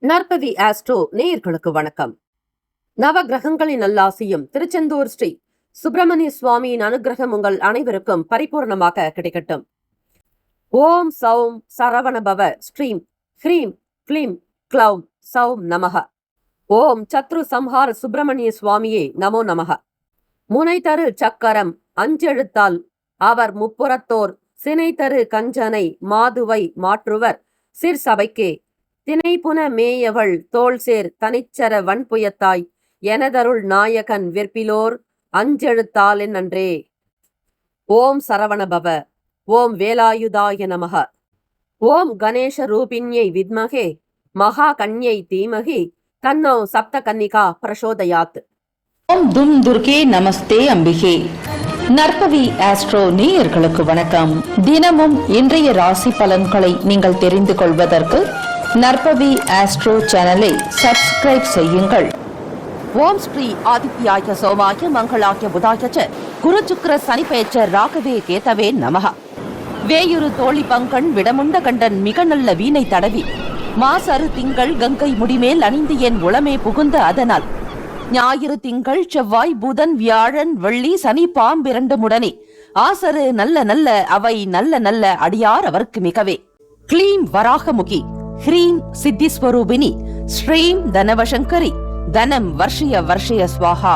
நற்பவி astro நேயர்களுக்கு வணக்கம். நவ கிரகங்களின் நல்லாசியும் திருச்செந்தூர் ஸ்ரீ சுப்பிரமணிய சுவாமியின் அனுகிரகம் உங்கள் அனைவருக்கும் பரிபூர்ணமாக கிடைக்கட்டும். ஓம் சௌம் சரவணபவ ஸ்ரீம் ஹ்ரீம் க்ளீம் க்ளௌம் சௌம் நமக. ஓம் சத்ரு சம்ஹார சுப்பிரமணிய சுவாமியே நமோ நமக. முனை தரு சக்கரம் அஞ்செழுத்தால் அவர் முப்புறத்தோர் சினை தரு கஞ்சனை மாதுவை மாற்றுவர் சிற்சபைக்கே தினைப்புன மேயவள் தோள்சேர் தனிச்சர வன்புயத்தாய் எனதருள் நாயகன் விற்பிலோர் அஞ்செழுத்தால் நன்றே. ஓம் சரவணபவ. ஓம் வேலாயுதாய நமக. ஓம் கணேச ரூபிண்யை வித்மகே மகா கன்யை தீமகி தன்னோ சப்த கன்னிகா பிரசோதயாத். ஓம் தும் துர்கே நமஸ்தே அம்பிகே. நற்பவி ஆஸ்ட்ரோ நேயர்களுக்கு வணக்கம். தினமும் இன்றைய ராசி பலன்களை நீங்கள் தெரிந்து கொள்வதற்கு நற்பவி ஆஸ்ட்ரோ சேனலை சப்ஸ்கிரைப் செய்யுங்கள். ஓம் ஸ்ரீ ஆதித்யாய சோமாய மங்களாய புதாய குரு சுக்கிர சனி பெயர்ச்ச ராகவே கேதவே நமக. வேயுரு தோழி பங்கன் விடமுண்ட கண்டன் மிக நல்ல வீணை தடவி மாசரு திங்கள் கங்கை முடிமேல் அணிந்து என் உளமே புகுந்த அதனால் ஞாயிறு திங்கள் செவ்வாய் புதன் வியாழன் வெள்ளி சனி பாம்பிரண்டு முடனே ஆசரு நல்ல நல்ல அவை நல்ல நல்ல அடியார் அவருக்கு மிகவே. க்ளீம் வராகமுகி ஹ்ரீம் சித்திஸ்வரூபிணி ஸ்ரீம் தனவசங்கரி தனம் வர்ஷய வர்ஷய ஸ்வாஹா.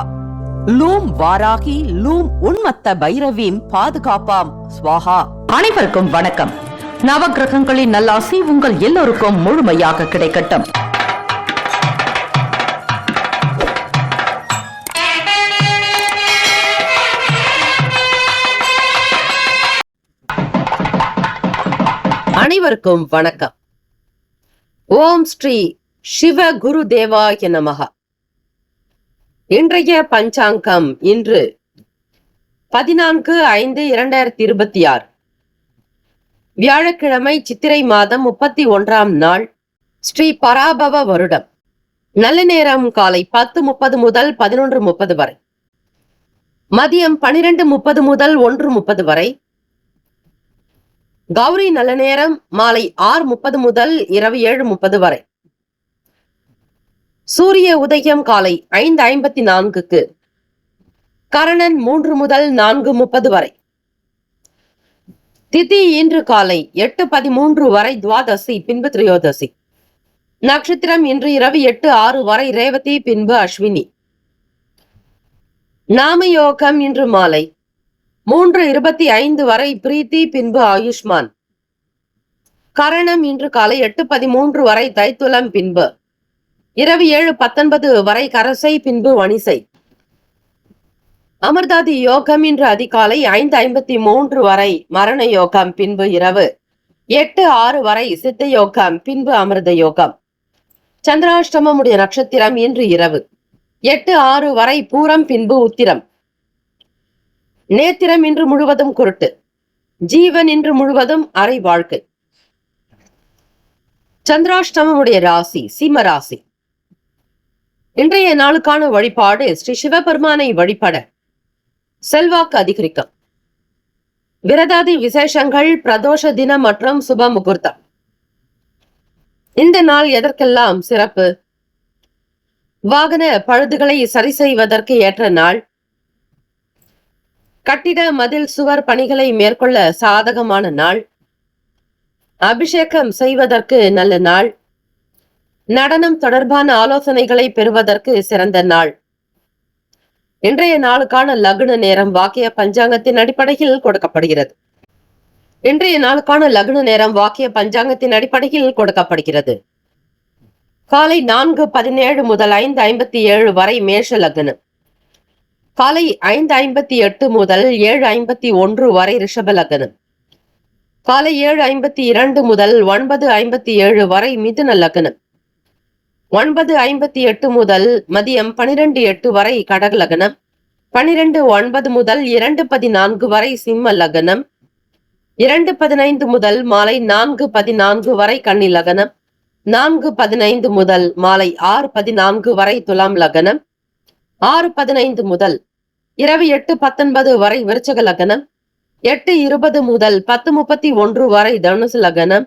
லூம் வாராகி லூம் உன்மத்த பைரவீம் பாதுகாப்பாம் ஸ்வாஹா. அனைவருக்கும் வணக்கம். நவகிரகங்களின் நல்லாசி உங்கள் எல்லோருக்கும் முழுமையாக கிடைக்கட்டும். அனைவருக்கும் வணக்கம். ஓம் ஸ்ரீ சிவ குரு தேவாய நமக. இன்றைய பஞ்சாங்கம் இன்று 14/5/2026 வியாழக்கிழமை, சித்திரை மாதம் 31ஆம் நாள், ஸ்ரீ பராபவ வருடம். நல்ல நேரம் காலை 10:30 முதல் 11:30 வரை, மதியம் 12:30 முதல் 1:30 வரை. கௌரி நல்ல நேரம் மாலை 6:30 முதல் இரவு 7:30 வரை. சூரிய உதயம் காலை 5:54க்கு. கரணன் 3 முதல் 4:30 வரை. திதி இன்று காலை 8:13 வரை துவாதசி, பின்பு திரையோதசி. நட்சத்திரம் இன்று இரவு 8:06 வரை ரேவதி, பின்பு அஸ்வினி. நாமயோகம் இன்று மாலை 3:25 வரை பிரீத்தி, பின்பு ஆயுஷ்மான். கரணம் இன்று காலை 8:13 வரை தைத்துலம், பின்பு இரவு 7:19 வரை கரசை, பின்பு வணிசை. அமிர்தாதி யோகம் இன்று அதிகாலை 5:53 வரை மரண யோகம், பின்பு இரவு 8:06 வரை சித்த யோகம், பின்பு அமிர்த யோகம். சந்திராஷ்டமமுடைய நட்சத்திரம் இன்று இரவு 8:06 வரை பூரம், பின்பு உத்திரம். நேத்திரம் இன்று முழுவதும் குருட்டு. ஜீவன் இன்று முழுவதும் அரை வாழ்க்கை. சந்திராஷ்டமமுடைய ராசி சிம்ம ராசி. இன்றைய நாளுக்கான வழிபாடு ஸ்ரீ சிவபெருமானை வழிபட செல்வாக்கு அதிகரிக்கும். விரதாதி விசேஷங்கள், பிரதோஷ தினம் மற்றும் சுப முகூர்த்தம். இந்த நாள் எதற்கெல்லாம் சிறப்பு? வாகன பழுதுகளை சரி செய்வதற்கு ஏற்ற நாள். கட்டிட மதில் சுவர் பணிகளை மேற்கொள்ள சாதகமான நாள். அபிஷேகம் செய்வதற்கு நல்ல நாள். நடனம் தொடர்பான ஆலோசனைகளை பெறுவதற்கு சிறந்த நாள். இன்றைய நாளுக்கான லக்ன நேரம் வாக்கிய பஞ்சாங்கத்தின் அடிப்படையில் கொடுக்கப்படுகிறது. காலை 4:17 முதல் 5:57 வரை மேஷ லக்னம். காலை 5:58 முதல் 7:51 வரை ரிஷப லக்னம். காலை 7:52 முதல் 9:57 வரை மிதுன லக்னம். 9:58 முதல் மதியம் 12:08 வரை கடக லக்னம். 12:09 முதல் 2:14 வரை சிம்ம லக்னம். 2:15 முதல் மாலை 4:14 வரை கன்னி லக்னம். 4:15 முதல் மாலை 6:14 வரை துலாம் லக்னம். 6:15 முதல் இரவு 8:19 வரை விருச்சக லக்னம். 8:20 முதல் 10:31 வரை தனுசு லக்னம்.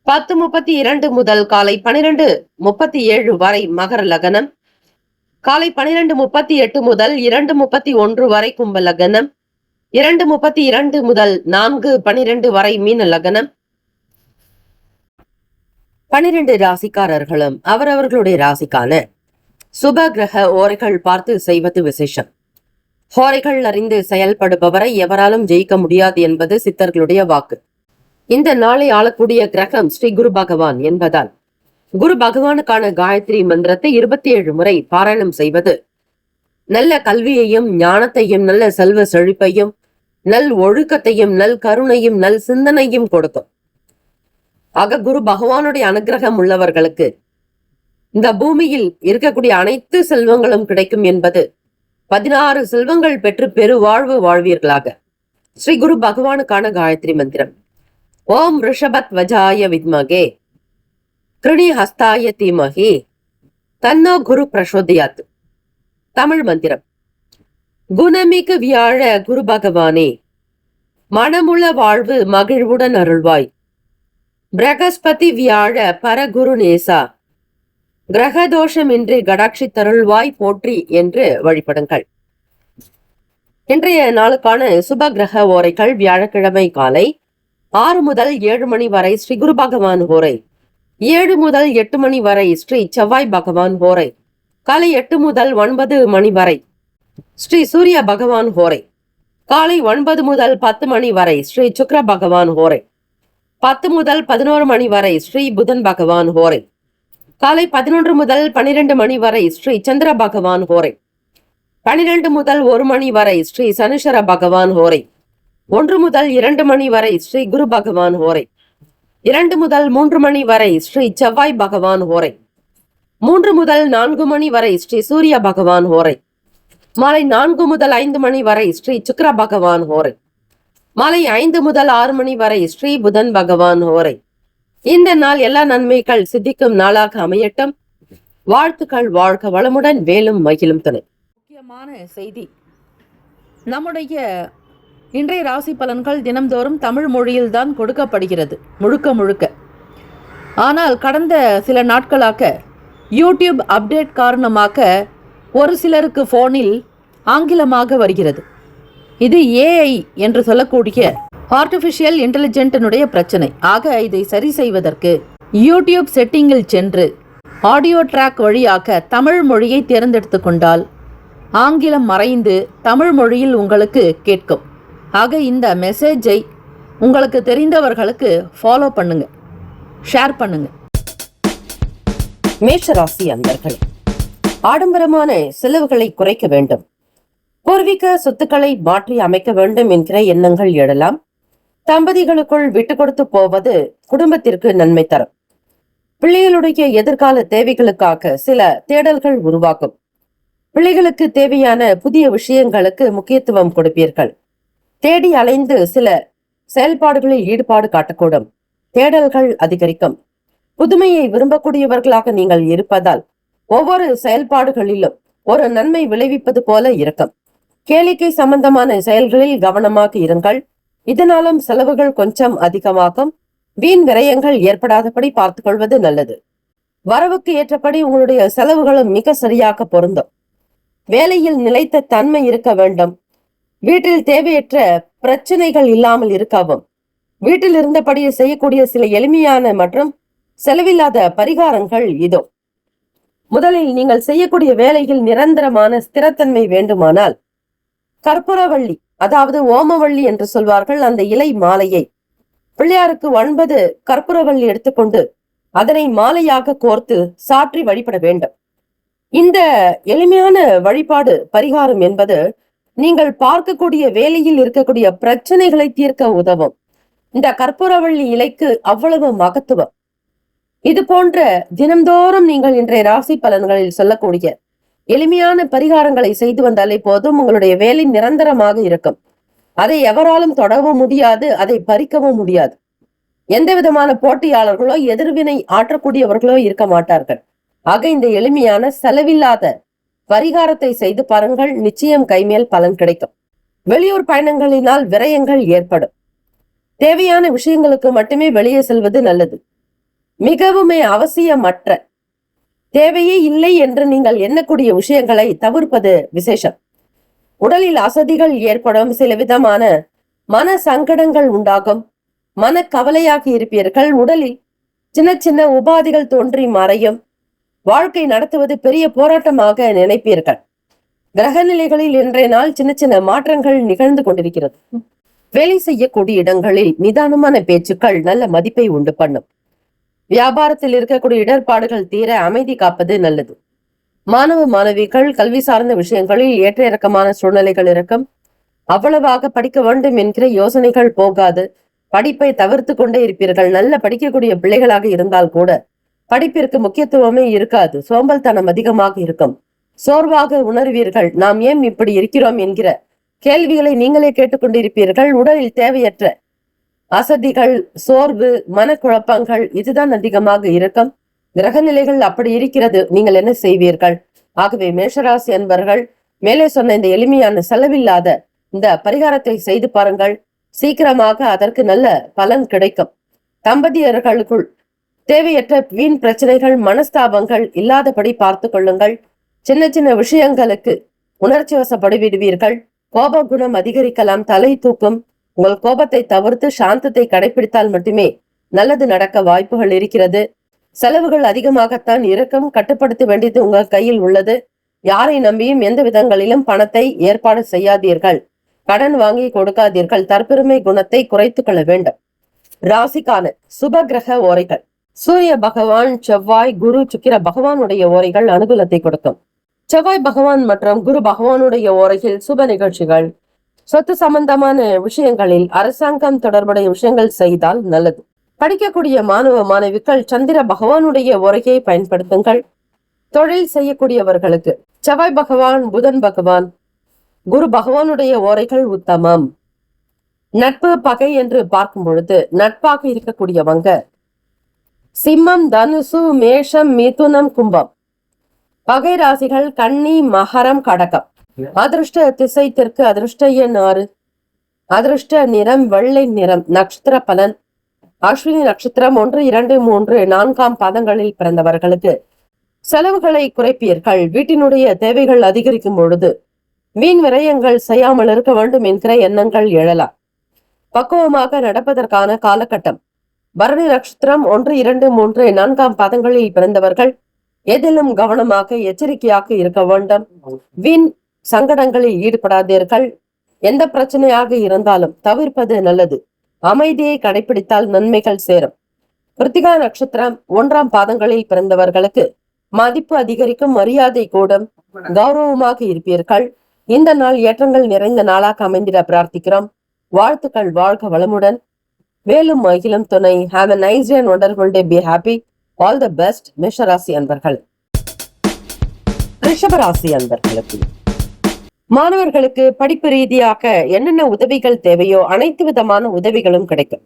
10:32 முதல் காலை 12:37 வரை மகர லக்னம், காலை 12:38 முதல் 2:31 வரை கும்ப லக்னம், 2:32 முதல் 4:12 வரை மீன லக்னம். 12 ராசிக்காரர்களும் அவரவர்களுடைய ராசிக்கான சுப கிரக ஓரைகள் பார்த்து செய்வது விசேஷம். ஹோரைகள் அறிந்து செயல்படுபவரை எவராலும் ஜெயிக்க முடியாது என்பது சித்தர்களுடைய வாக்கு. இந்த நாளை ஆளக்கூடிய கிரகம் ஸ்ரீ குரு பகவான் என்பதால் குரு பகவானுக்கான காயத்ரி மந்திரத்தை 27 முறை பாராயணம் செய்வது நல்ல கல்வியையும் ஞானத்தையும் நல்ல செல்வ செழிப்பையும் நல் ஒழுக்கத்தையும் நல் கருணையும் நல் சிந்தனையும் கொடுக்கும். ஆக குரு பகவானுடைய அனுகிரகம் உள்ளவர்களுக்கு இந்த பூமியில் இருக்கக்கூடிய அனைத்து செல்வங்களும் கிடைக்கும் என்பது 16 செல்வங்கள் பெற்று பெருவாழ்வு வாழ்வீர்களாக. ஸ்ரீ குரு பகவானுக்கான காயத்ரி மந்திரம். ஓம் ரிஷபத் வஜாய வித்மகே கிருணி ஹஸ்தாய தீமகி தன்னோ குரு பிரசோதயாத். தமிழ் மந்திரம். குணமிகு வியாழ குரு பகவானே, மனமுள்ள வாழ்வு மகிழ்வுடன் அருள்வாய். பிரகஸ்பதி வியாழ பரகுரு நேசா, கிரகதோஷமின்றி கடாட்சி தருள்வாய் போற்றி என்று வழிபடுங்கள். இன்றைய நாளுக்கான சுப கிரக ஓரைகள். வியாழக்கிழமை காலை 6 முதல் 7 மணி வரை ஸ்ரீ குரு பகவான் ஓரை, 7 முதல் 8 மணி வரை ஸ்ரீ செவ்வாய் பகவான் ஓரை, காலை 8 முதல் 9 மணி வரை ஸ்ரீ சூரிய பகவான் ஓரை, காலை 9 முதல் 10 மணி வரை ஸ்ரீ சுக்கிர பகவான் ஓரை, 10 முதல் 11 மணி வரை ஸ்ரீ புதன் பகவான் ஓரை, காலை 11 முதல் 12 மணி வரை ஸ்ரீ சந்திர பகவான் ஹோரை, 12 முதல் 1 மணி வரை ஸ்ரீ சனிஸ்வர பகவான் ஹோரை, 1 முதல் 2 மணி வரை ஸ்ரீ குரு பகவான் ஹோரை, 2 முதல் 3 மணி வரை ஸ்ரீ செவ்வாய் பகவான் ஹோரை, 3 முதல் 4 மணி வரை ஸ்ரீ சூரிய பகவான் ஹோரை, மாலை 4 முதல் 5 மணி வரை ஸ்ரீ சுக்கிர பகவான் ஹோரை, மாலை 5 முதல் 6 மணி வரை ஸ்ரீ புதன் பகவான் ஹோரை. இந்த நாள் எல்லா நன்மைகள் சித்திக்கும் நாளாக அமையட்டும். வாழ்த்துக்கள். வாழ்க வளமுடன். வேலும் மகிழும் துணை. முக்கியமான செய்தி. நம்முடைய இன்றைய ராசி பலன்கள் தினம்தோறும் தமிழ் மொழியில்தான் கொடுக்கப்படுகிறது முழுக்க முழுக்க. ஆனால் கடந்த சில நாட்களாக யூடியூப் அப்டேட் காரணமாக ஒரு சிலருக்கு போனில் ஆங்கிலமாக வருகிறது. இது ஏஐ என்று சொல்லக்கூடிய ஆர்டிஃபிஷியல் இன்டெலிஜென்டினுடைய பிரச்சனை. ஆக இதை சரி செய்வதற்கு யூடியூப் செட்டிங்கில் சென்று ஆடியோ ட்ராக் வழியாக தமிழ் மொழியை தேர்ந்தெடுத்து கொண்டால் ஆங்கிலம் மறைந்து தமிழ் மொழியில் உங்களுக்கு கேட்கும். ஆக இந்த மெசேஜை உங்களுக்கு தெரிந்தவர்களுக்கு ஃபாலோ பண்ணுங்க, ஷேர் பண்ணுங்க. மேஷராசி அன்பர்களே, ஆடம்பரமான செலவுகளை குறைக்க வேண்டும். பூர்வீக சொத்துக்களை மாற்றி அமைக்க வேண்டும் என்கிற எண்ணங்கள் எழலாம். தம்பதிகளுக்குள் விட்டு கொடுத்து போவது குடும்பத்திற்கு நன்மை தரும். பிள்ளைகளுடைய எதிர்கால தேவைகளுக்காக சில தேடல்கள் உருவாக்கும். பிள்ளைகளுக்கு தேவையான புதிய விஷயங்களுக்கு முக்கியத்துவம் கொடுப்பீர்கள். தேடி அலைந்து சில செயல்பாடுகளில் ஈடுபாடு காட்டக்கூடும். தேடல்கள் அதிகரிக்கும். புதுமையை விரும்பக்கூடியவர்களாக நீங்கள் இருப்பதால் ஒவ்வொரு செயல்பாடுகளிலும் ஒரு நன்மை விளைவிப்பது போல இருக்கும். கேளிக்கை சம்பந்தமான செயல்களில் கவனமாக இருங்கள். இதனாலும் செலவுகள் கொஞ்சம் அதிகமாகும். வீண் விரயங்கள் ஏற்படாதபடி பார்த்துக் கொள்வது நல்லது. வரவுக்கு ஏற்றபடி உங்களுடைய செலவுகளும் மிக சரியாக பொருந்தும். வேலையில் நிலைத்த தன்மை இருக்க வேண்டும். வீட்டில் தேவையற்ற பிரச்சனைகள் இல்லாமல் இருக்கவும் வீட்டில் இருந்தபடி செய்யக்கூடிய சில எளிமையான மற்றும் செலவில்லாத பரிகாரங்கள் இதோ. முதலில் நீங்கள் செய்யக்கூடிய வேலையில் நிரந்தரமான ஸ்திரத்தன்மை வேண்டுமானால் கற்பூரவள்ளி, அதாவது ஓமவள்ளி என்று சொல்வார்கள், அந்த இலை மாலையை பிள்ளையாருக்கு 9 கற்பூரவள்ளி எடுத்துக்கொண்டு அதனை மாலையாக கோர்த்து சாற்றி வழிபட வேண்டும். இந்த எளிமையான வழிபாடு பரிகாரம் என்பது நீங்கள் பார்க்கக்கூடிய வேலையில் இருக்கக்கூடிய பிரச்சனைகளை தீர்க்க உதவும். இந்த கற்பூரவள்ளி இலைக்கு அவ்வளவு மகத்துவம். இது போன்ற தினம்தோறும் நீங்கள் இன்றைய ராசி பலன்களில் சொல்லக்கூடிய எளிமையான பரிகாரங்களை செய்து வந்தாலே போதும். உங்களுடைய வேலை நிரந்தரமாக இருக்கும். அதை எவராலும் தொடவும் முடியாது, அதை பறிக்கவும் முடியாது. எந்த விதமான போட்டியாளர்களோ எதிர்வினை ஆற்றக்கூடியவர்களோ இருக்க மாட்டார்கள். ஆக இந்த எளிமையான செலவில்லாத பரிகாரத்தை செய்து பாருங்கள். நிச்சயம் கைமேல் பலன் கிடைக்கும். வெளியூர் பயணங்களினால் விரயங்கள் ஏற்படும். தேவையான விஷயங்களுக்கு மட்டுமே வெளியே செல்வது நல்லது. மிகவுமே அவசியமற்ற, தேவையே இல்லை என்று நீங்கள் எண்ணக்கூடிய விஷயங்களை தவிர்ப்பது விசேஷம். உடலில் அசதிகள் ஏற்படும், சில விதமான மன சங்கடங்கள் உண்டாகும், மன கவலையாக இருப்பீர்கள். உடலில் சின்ன சின்ன உபாதைகள் தோன்றி மறையும். வாழ்க்கை நடத்துவது பெரிய போராட்டமாக நினைப்பீர்கள். கிரக நிலைகளில் இன்றைய நாள் சின்ன சின்ன மாற்றங்கள் நிகழ்ந்து கொண்டிருக்கிறது. வேலை செய்யக்கூடிய இடங்களில் நிதானமான பேச்சுக்கள் நல்ல மதிப்பை உண்டு பண்ணும். வியாபாரத்தில் இருக்கக்கூடிய இடர்பாடுகள் தீர அமைதி காப்பது நல்லது. மாணவ மாணவிகள் கல்வி சார்ந்த விஷயங்களில் ஏற்ற இறக்கமான சூழ்நிலைகள் இருக்கும். அவ்வளவாக படிக்க வேண்டும் என்கிற யோசனைகள் போகாது. படிப்பை தவிர்த்து கொண்டே இருப்பீர்கள். நல்ல படிக்கக்கூடிய பிள்ளைகளாக இருந்தால் கூட படிப்பிற்கு முக்கியத்துவமே இருக்காது. சோம்பல்தனம் அதிகமாக இருக்கும். சோர்வாக உணர்வீர்கள். நாம் ஏன் இப்படி இருக்கிறோம் என்கிற கேள்விகளை நீங்களே கேட்டுக்கொண்டிருப்பீர்கள். உடலில் தேவையற்ற அசதிகள், சோர்வு, மனக்குழப்பங்கள் இதுதான் அதிகமாக இருக்கும். கிரக நிலைகள் அப்படி இருக்கிறது. நீங்கள் என்ன செய்வீர்கள்? ஆகவே மேஷராசி அன்பர்கள், மேலே சொன்ன இந்த எளிமையான செலவில்லாத இந்த பரிகாரத்தை செய்து பாருங்கள். சீக்கிரமாக அதற்கு நல்ல பலன் கிடைக்கும். தம்பதியர்களுக்குள் தேவையற்ற வீண் பிரச்சனைகள், மனஸ்தாபங்கள் இல்லாதபடி பார்த்து கொள்ளுங்கள். சின்ன சின்ன விஷயங்களுக்கு உணர்ச்சி வசப்படுவிடுவீர்கள். கோப குணம் அதிகரிக்கலாம், தலை தூக்கும். உங்கள் கோபத்தை தவிர்த்து சாந்தத்தை கடைபிடித்தால் மட்டுமே நல்லது நடக்க வாய்ப்புகள் இருக்கிறது. செலவுகள் அதிகமாகத்தான் இருக்கும். கட்டுப்படுத்த வேண்டியது உங்கள் கையில் உள்ளது. யாரை நம்பியும் எந்த விதங்களிலும் பணத்தை ஏற்பாடு செய்யாதீர்கள். கடன் வாங்கி கொடுக்காதீர்கள். தற்பெருமை குணத்தை குறைத்துக் கொள்ள வேண்டும். ராசிக்கான சுப கிரக ஓரைகள். சூரிய பகவான், செவ்வாய், குரு, சுக்கிர பகவானுடைய ஓரைகள் அனுகூலத்தை கொடுக்கும். செவ்வாய் பகவான் மற்றும் குரு பகவானுடைய ஓரையில் சுப நிகழ்ச்சிகள், சொத்து சம்பந்தமான விஷயங்களில் அரசாங்கம் தொடர்புடைய விஷயங்கள் செய்தால் நல்லது. படிக்கக்கூடிய மாணவ மாணவிகள் சந்திர பகவானுடைய ஓரையை பயன்படுத்துங்கள். தொழில் செய்யக்கூடியவர்களுக்கு செவ்வாய் பகவான், புதன் பகவான், குரு பகவானுடைய ஓரைகள் உத்தமம். நட்பு பகை என்று பார்க்கும் பொழுது நட்பாக இருக்கக்கூடியவங்க சிம்மம், தனுசு, மேஷம், மிதுனம், கும்பம். பகை ராசிகள் கன்னி, மகரம், கடகம். அதிர்ஷ்ட திசை தெற்கு. அதிர்ஷ்ட எண் 6. அதிர்ஷ்ட நிறம் வெள்ளை நிறம். நட்சத்திர பலன். அஸ்வினி நட்சத்திரம் 1, 2, 3, 4ஆம் பாதங்களில் பிறந்தவர்களுக்கு செலவுகளை குறைப்பீர்கள். வீட்டினுடைய தேவைகள் அதிகரிக்கும் பொழுது வீண் விரயங்கள் செய்யாமல் இருக்க வேண்டும் என்கிற எண்ணங்கள் எழலாம். பக்குவமாக நடப்பதற்கான காலகட்டம். பரணி நட்சத்திரம் 1, 2, 3, 4ஆம் பாதங்களில் பிறந்தவர்கள் எதிலும் கவனமாக எச்சரிக்கையாக இருக்க வேண்டும். வீண் சங்கடங்களில் ஈடுபடாதீர்கள். எந்த பிரச்சனையாக இருந்தாலும் தவிர்ப்பது நல்லது. அமைதியை கடைபிடித்தால் நன்மைகள் சேரும். கிருத்திகா நட்சத்திரம் 1ஆம் பாதங்களில் பிறந்தவர்களுக்கு மதிப்பு அதிகரிக்கும், மரியாதை கூடும், கௌரவமாக இருப்பீர்கள். இந்த நாள் ஏற்றங்கள் நிறைந்த நாளாக அமைந்திட பிரார்த்திக்கிறோம். வாழ்த்துக்கள். வாழ்க வளமுடன். மேலும் மகிழும் துணை. Have a nice day and wonderful day. Be happy. All the best. மேஷராசி அன்பர்கள். ரிஷபராசி அன்பர்களுக்கு மாணவர்களுக்கு படிப்பு ரீதியாக என்னென்ன உதவிகள் தேவையோ அனைத்து விதமான உதவிகளும் கிடைக்கும்.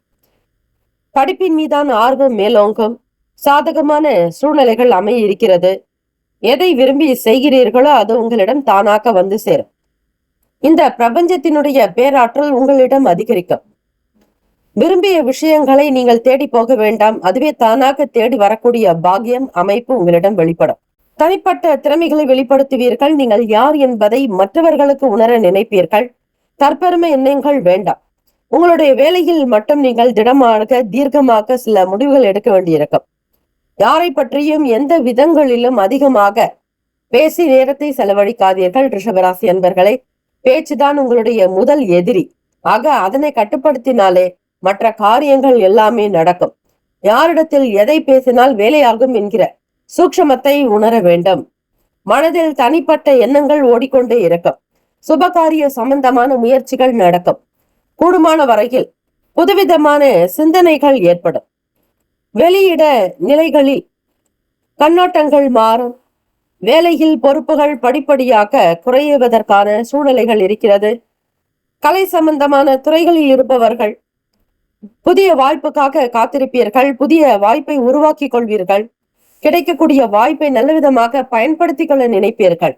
படிப்பின் மீதான ஆர்வம் மேலோங்கும். சாதகமான சூழ்நிலைகள் அமைய இருக்கிறது. எதை விரும்பி செய்கிறீர்களோ அது உங்களிடம் தானாக வந்து சேரும். இந்த பிரபஞ்சத்தினுடைய பேராற்றல் உங்களிடம் அதிகரிக்கும். விரும்பிய விஷயங்களை நீங்கள் தேடி போக வேண்டாம். அதுவே தானாக தேடி வரக்கூடிய பாக்கியம் அமைப்பு உங்களிடம் வெளிப்படும். தனிப்பட்ட திறமைகளை வெளிப்படுத்துவீர்கள். நீங்கள் யார் என்பதை மற்றவர்களுக்கு உணர நினைப்பீர்கள். தற்பெருமை எண்ணங்கள் வேண்டாம். உங்களுடைய வேலையில் மட்டும் நீங்கள் திடமாக தீர்க்கமாக சில முடிவுகள் எடுக்க வேண்டியிருக்கும். யாரை பற்றியும் எந்த விதங்களிலும் அதிகமாக பேசி நேரத்தை செலவழிக்காதீர்கள். ரிஷபராசி அன்பர்களை, பேச்சுதான் உங்களுடைய முதல் எதிரி. ஆக அதனை கட்டுப்படுத்தினாலே மற்ற காரியங்கள் எல்லாமே நடக்கும். யாரிடத்தில் எதை பேசினால் வேலையாகும் என்கிற சூக்ஷமத்தை உணர வேண்டும். மனதில் தனிப்பட்ட எண்ணங்கள் ஓடிக்கொண்டே இருக்கும். சுபகாரிய சம்பந்தமான முயற்சிகள் நடக்கும். கூடுமான வரையில் புதுவிதமான சிந்தனைகள் ஏற்படும். வெளியிட நிலைகளில் கண்ணோட்டங்கள் மாறும். வேலையில் பொறுப்புகள் படிப்படியாக குறைவதற்கான சூழ்நிலைகள் இருக்கிறது. கலை சம்பந்தமான துறைகளில் இருப்பவர்கள் புதிய வாய்ப்புக்காக காத்திருப்பீர்கள். புதிய வாய்ப்பை உருவாக்கி கொள்வீர்கள். கிடைக்கக்கூடிய வாய்ப்பை நல்லவிதமாக பயன்படுத்திக் கொள்ள நினைப்பீர்கள்.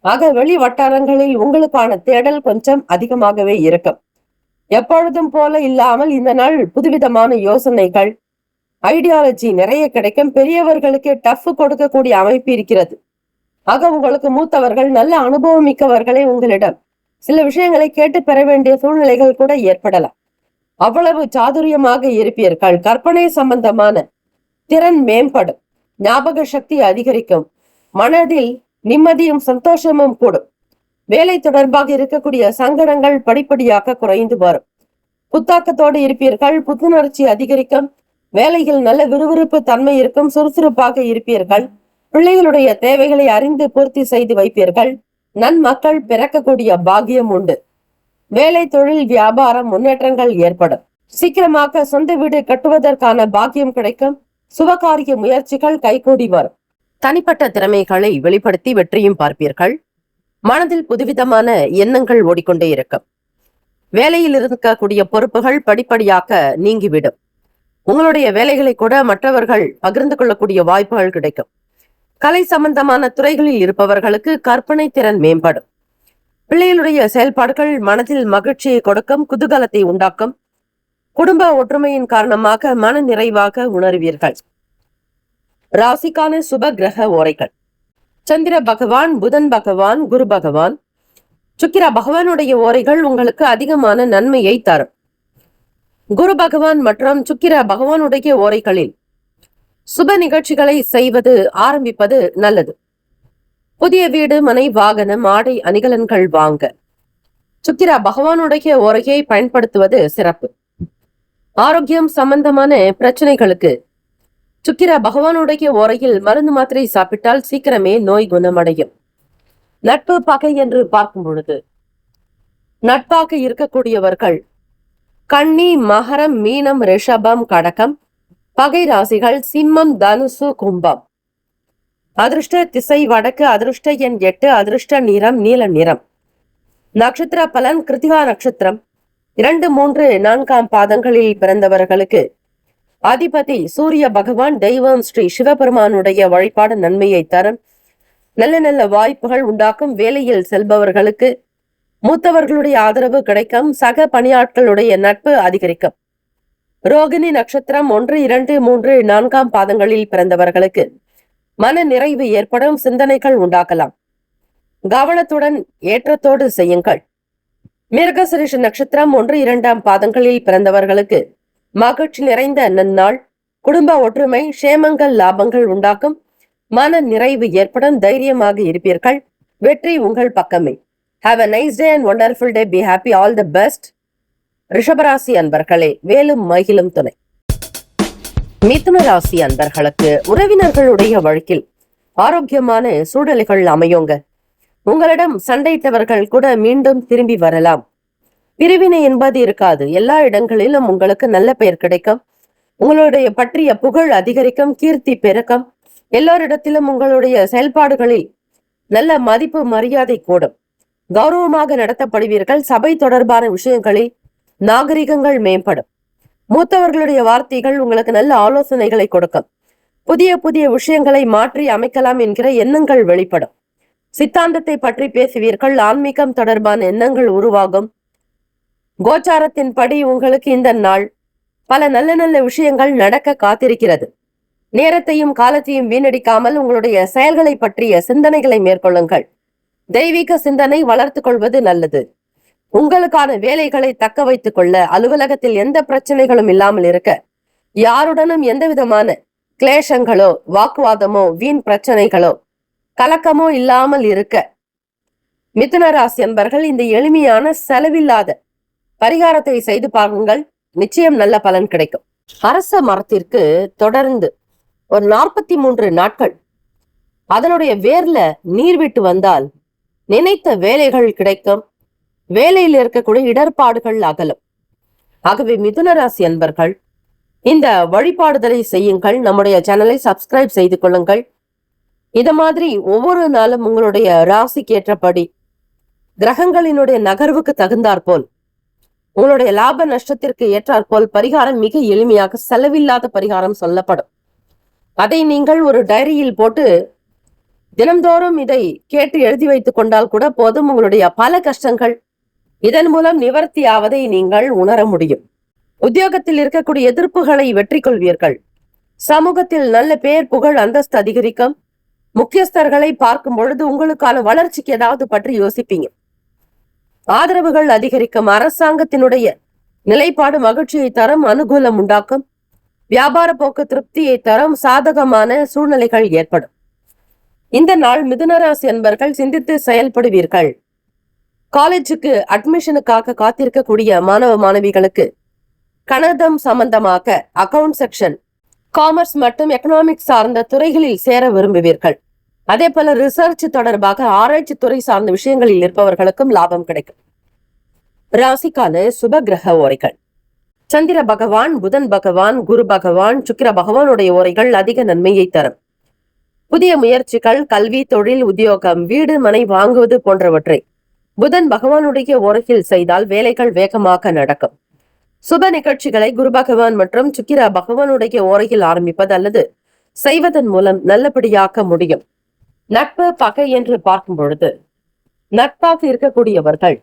ஆக வெளி வட்டாரங்களில் உங்களுக்கான தேடல் கொஞ்சம் அதிகமாகவே இருக்கும். எப்பொழுதும் போல இல்லாமல் இந்த நாள் புதுவிதமான யோசனைகள், ஐடியாலஜி நிறைய கிடைக்கும். பெரியவர்களுக்கு டஃப் கொடுக்கக்கூடிய அமைப்பு இருக்கிறது. ஆக உங்களுக்கு மூத்தவர்கள் நல்ல அனுபவம் மிக்கவர்களே உங்களிடம் சில விஷயங்களை கேட்டு பெற வேண்டிய சூழ்நிலைகள் கூட ஏற்படலாம். அவ்வளவு சாதுரியமாக இருப்பீர்கள். கற்பனை சம்பந்தமான திறன் மேம்படும். ஞாபக சக்தி அதிகரிக்கும். மனதில் நிம்மதியும் சந்தோஷமும் கூடும். வேலை தொடர்பாக இருக்கக்கூடிய சங்கடங்கள் படிப்படியாக குறைந்து வரும். புத்தாக்கத்தோடு இருப்பீர்கள். புத்துணர்ச்சி அதிகரிக்கும். வேலையில் நல்ல விறுவிறுப்பு தன்மை இருக்கும். சுறுசுறுப்பாக இருப்பீர்கள். பிள்ளைகளுடைய தேவைகளை அறிந்து பூர்த்தி செய்து வைப்பீர்கள். நன்மக்கள் பிறக்கக்கூடிய பாக்கியம் உண்டு. வேலை, தொழில், வியாபாரம் முன்னேற்றங்கள் ஏற்படும். சீக்கிரமாக சொந்த வீடு கட்டுவதற்கான பாக்கியம் கிடைக்கும். சுபகாரிய முயற்சிகள் கைகூடி வரும். தனிப்பட்ட திறமைகளை வெளிப்படுத்தி வெற்றியும் பார்ப்பீர்கள். மனதில் புதுவிதமான எண்ணங்கள் ஓடிக்கொண்டே இருக்கும். வேலையில் இருக்கக்கூடிய பொறுப்புகள் படிப்படியாக நீங்கிவிடும். உங்களுடைய வேலைகளை கூட மற்றவர்கள் பகிர்ந்து கொள்ளக்கூடிய வாய்ப்புகள் கிடைக்கும். கலை சம்பந்தமான துறைகளில் இருப்பவர்களுக்கு கற்பனை திறன் மேம்படும். பிள்ளைகளுடைய செயல்பாடுகள் மனதில் மகிழ்ச்சியை கொடுக்கும். குதூகலத்தை உண்டாக்கும். குடும்ப ஒற்றுமையின் காரணமாக மன நிறைவாக உணர்வீர்கள். ராசிக்கான சுப கிரக ஓரைகள்: சந்திர பகவான், புதன் பகவான், குரு பகவான், சுக்கிர பகவானுடைய ஓரைகள் உங்களுக்கு அதிகமான நன்மையை தரும். குரு பகவான் மற்றும் சுக்கிர பகவானுடைய ஓரைகளில் சுப நிகழ்ச்சிகளை செய்வது ஆரம்பிப்பது நல்லது. புதிய வீடு, மனை, வாகனம், ஆடை அணிகலன்கள் வாங்க சுக்கிர பகவானுடைய ஓரையை பயன்படுத்துவது சிறப்பு. ஆரோக்கியம் சம்பந்தமான பிரச்சனைகளுக்கு சுக்கிர பகவானுடைய ஓரையில் மருந்து மாத்திரை சாப்பிட்டால் சீக்கிரமே நோய் குணமடையும். நட்பு பகை என்று பார்க்கும் பொழுது நட்பாக இருக்கக்கூடியவர்கள் கன்னி, மகரம், மீனம், ரிஷபம், கடகம். பகை ராசிகள் சிம்மம், தனுசு, கும்பம். அதிர்ஷ்ட திசை வடக்கு. அதிர்ஷ்ட எண் 8. அதிர்ஷ்ட நிறம் நீல நிறம். நட்சத்திர பலன்: கிருத்திகா நட்சத்திரம் 2, 3, 4 பாதங்களில் பிறந்தவர்களுக்கு அதிபதி சூரிய பகவான். தெய்வம் ஸ்ரீ சிவபெருமானுடைய வழிபாடு நன்மையை தரும். நல்ல நல்ல வாய்ப்புகள் உண்டாக்கும். வேலையில் செல்பவர்களுக்கு மூத்தவர்களுடைய ஆதரவு கிடைக்கும். சக பணியாட்களுடைய நட்பு அதிகரிக்கும். ரோகிணி நட்சத்திரம் 1, 2, 3, 4 பாதங்களில் பிறந்தவர்களுக்கு மன நிறைவு ஏற்படும். சிந்தனைகள் உண்டாக்கலாம். கவனத்துடன் ஏற்றத்தோடு செய்யுங்கள். மிருகசிரிஷ நட்சத்திரம் 1, 2 பாதங்களில் பிறந்தவர்களுக்கு மகிழ்ச்சி நிறைந்த நன்னாள். குடும்ப ஒற்றுமை, சேமங்கள், லாபங்கள் உண்டாக்கும். மன நிறைவு ஏற்படும். தைரியமாக இருப்பீர்கள். வெற்றி உங்கள் பக்கமே. Have a nice day and wonderful day. Be happy. All the best. ரிஷபராசி அன்பர்களே, வேலும் மகிழும் துணை. மிதுன ராசி அன்பர்களுக்கு உறவினர்களுடைய வழக்கில் ஆரோக்கியமான சூழ்நிலைகள் அமையுங்க. உங்களிடம் சண்டையிட்டவர்கள் கூட மீண்டும் திரும்பி வரலாம். பிரிவினை என்பது இருக்காது. எல்லா இடங்களிலும் உங்களுக்கு நல்ல பெயர் கிடைக்கும். உங்களுடைய பற்றிய புகழ் அதிகரிக்கும். கீர்த்தி பெருக்கம். எல்லோரிடத்திலும் உங்களுடைய செயல்பாடுகளில் நல்ல மதிப்பு மரியாதை கூடும். கௌரவமாக நடத்தப்படுவீர்கள். சபை தொடர்பான விஷயங்களில் நாகரிகங்கள் மேம்படும். மூத்தவர்களுடைய வார்த்தைகள் உங்களுக்கு நல்ல ஆலோசனைகளை கொடுக்கும். புதிய புதிய விஷயங்களை மாற்றி அமைக்கலாம் என்கிற எண்ணங்கள் வெளிப்படும். சித்தாந்தத்தை பற்றி பேசுவீர்கள். ஆன்மீகம் தொடர்பான எண்ணங்கள் உருவாகும். கோச்சாரத்தின் படி உங்களுக்கு இந்த நாள் பல நல்ல நல்ல விஷயங்கள் நடக்க காத்திருக்கிறது. நேரத்தையும் காலத்தையும் வீணடிக்காமல் உங்களுடைய செயல்களை பற்றிய சிந்தனைகளை மேற்கொள்ளுங்கள். தெய்வீக சிந்தனை வளர்த்து கொள்வது நல்லது. உங்களுக்கான வேலைகளை தக்க வைத்துக் கொள்ள அலுவலகத்தில் எந்த பிரச்சனைகளும் இல்லாமல் இருக்க, யாருடனும் எந்த விதமான கிளேஷங்களோ வாக்குவாதமோ வீண் பிரச்சனைகளோ கலக்கமோ இல்லாமல் இருக்க மிதுன ராசி என்பர்கள் இந்த எளிமையான செலவில்லாத பரிகாரத்தை செய்து பாருங்கள். நிச்சயம் நல்ல பலன் கிடைக்கும். அரச மரத்திற்கு தொடர்ந்து ஒரு 43 நாட்கள் அதனுடைய வேர்ல நீர் விட்டு வந்தால் நினைத்த வேலைகள் கிடைக்கும். வேலையில் இருக்கக்கூடிய இடர்பாடுகள் அகலும். ஆகவே மிதுன ராசி அன்பர்கள் இந்த வழிபாடுதலை செய்யுங்கள். நம்முடைய சேனலை சப்ஸ்கிரைப் செய்து கொள்ளுங்கள். இத மாதிரி ஒவ்வொரு நாளும் உங்களுடைய ராசிக்கு ஏற்றபடி கிரகங்களினுடைய நகர்வுக்கு தகுந்தாற்போல் உங்களுடைய லாப நஷ்டத்திற்கு ஏற்றாற்போல் பரிகாரம் மிக எளிமையாக செலவில்லாத பரிகாரம் சொல்லப்படும். அதை நீங்கள் ஒரு டைரியில் போட்டு தினம்தோறும் இதை கேட்டு எழுதி வைத்துக் கொண்டால் கூட போதும். உங்களுடைய பல கஷ்டங்கள் இதன் மூலம் நிவர்த்தி ஆவதை நீங்கள் உணர முடியும். உத்தியோகத்தில் இருக்கக்கூடிய எதிர்ப்புகளை வெற்றி கொள்வீர்கள். சமூகத்தில் நல்ல பேர் புகழ் அந்தஸ்து அதிகரிக்கும். முக்கியஸ்தர்களை பார்க்கும் பொழுது உங்களுக்கான வளர்ச்சிக்கு ஏதாவது பற்றி யோசிப்பீங்க. ஆதரவுகள் அதிகரிக்கும். அரசாங்கத்தினுடைய நிலைப்பாடு மகிழ்ச்சியை தரும், அனுகூலம் உண்டாக்கும். வியாபார போக்கு திருப்தியை தரும், சாதகமான சூழ்நிலைகள் ஏற்படும். இந்த நாள் மிதுனராசி அன்பர்கள் சிந்தித்து செயல்படுவீர்கள். காலேஜுக்கு அட்மிஷனுக்காக காத்திருக்கக்கூடிய மாணவ மாணவிகளுக்கு கணதம் சம்பந்தமாக அக்கவுண்ட் செக்ஷன், காமர்ஸ் மற்றும் எக்கனாமிக்ஸ் சார்ந்த துறைகளில் சேர விரும்புவீர்கள். அதே போல ரிசர்ச் தொடர்பாக ஆராய்ச்சி துறை சார்ந்த விஷயங்களில் இருப்பவர்களுக்கும் லாபம் கிடைக்கும். ராசிக்கான சுப கிரக ஓரைகள். சந்திர பகவான், புதன் பகவான், குரு பகவான், சுக்கிர பகவானுடைய ஓரைகள் அதிக நன்மையை தரும். புதிய முயற்சிகள், கல்வி, தொழில், உத்தியோகம், வீடு, மனை வாங்குவது போன்றவற்றை புதன் பகவானுடைய ஓரையில் செய்தால் வேலைகள் வேகமாக நடக்கும். சுப நிகழ்ச்சிகளை குரு பகவான் மற்றும் சுக்கிர பகவானுடைய ஓரையில் ஆரம்பிப்பது அல்லது செய்வதன் மூலம் நல்லபடியாக்க முடியும். நட்பு பகை என்று பார்க்கும் பொழுது நட்பாக இருக்கக்கூடியவர்கள்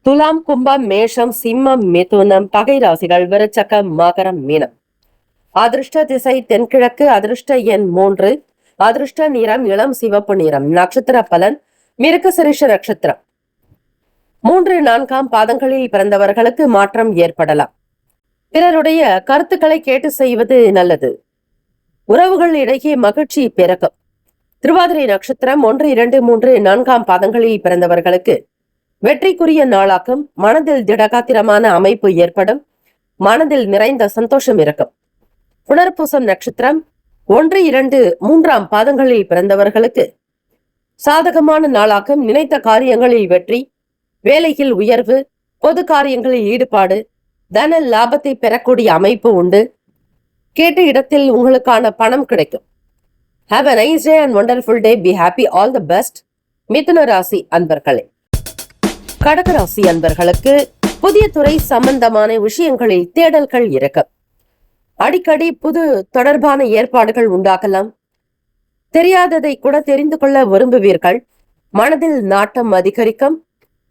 துலாம், கும்பம், மேஷம், சிம்மம், மிதுனம், பகை ராசிகள் விருச்சகம், மகரம், மீனம். அதிர்ஷ்ட திசை தென்கிழக்கு. அதிர்ஷ்ட எண் 3. அதிர்ஷ்ட நிறம் இளம் சிவப்பு நிறம். நட்சத்திர பலன் மிருகசிரிஷ நட்சத்திரம். 3, 4ஆம் பாதங்களில் பிறந்தவர்களுக்கு மாற்றம் ஏற்படலாம். பிறருடைய கருத்துக்களை கேட்டு செய்வது நல்லது. உறவுகள் இடையே மகிழ்ச்சி பிறக்கும். திருவாதிரை நட்சத்திரம் 1, 2, 3, 4ஆம் பாதங்களில் பிறந்தவர்களுக்கு வெற்றிக்குரிய நாளாக்கும். மனதில் திடகாத்திரமான அமைப்பு ஏற்படும். மனதில் நிறைந்த சந்தோஷம் இருக்கும். புனர்பூசம் நட்சத்திரம் 1, 2, 3ஆம் பாதங்களில் பிறந்தவர்களுக்கு சாதகமான நாளாக்கும். நினைத்த காரியங்களில் வெற்றி, வேலையில் உயர்வு, பொது காரியங்களில் ஈடுபாடு, தன லாபத்தை பெறக்கூடிய அமைப்பு உண்டு. கேட்ட இடத்தில் உங்களுக்கான பணம் கிடைக்கும். Have a nice day and wonderful day. Be happy. All the best. மிதுன ராசி அன்பர்களே. கடகராசி அன்பர்களுக்கு புதிய துறை சம்பந்தமான விஷயங்களில் தேடல்கள் இருக்கும். அடிக்கடி புது தொடர்பான ஏற்பாடுகள் உண்டாகலாம். தெரியாததை கூட தெரிந்து கொள்ள விரும்புவீர்கள். மனதில் நாட்டம் அதிகரிக்கும்.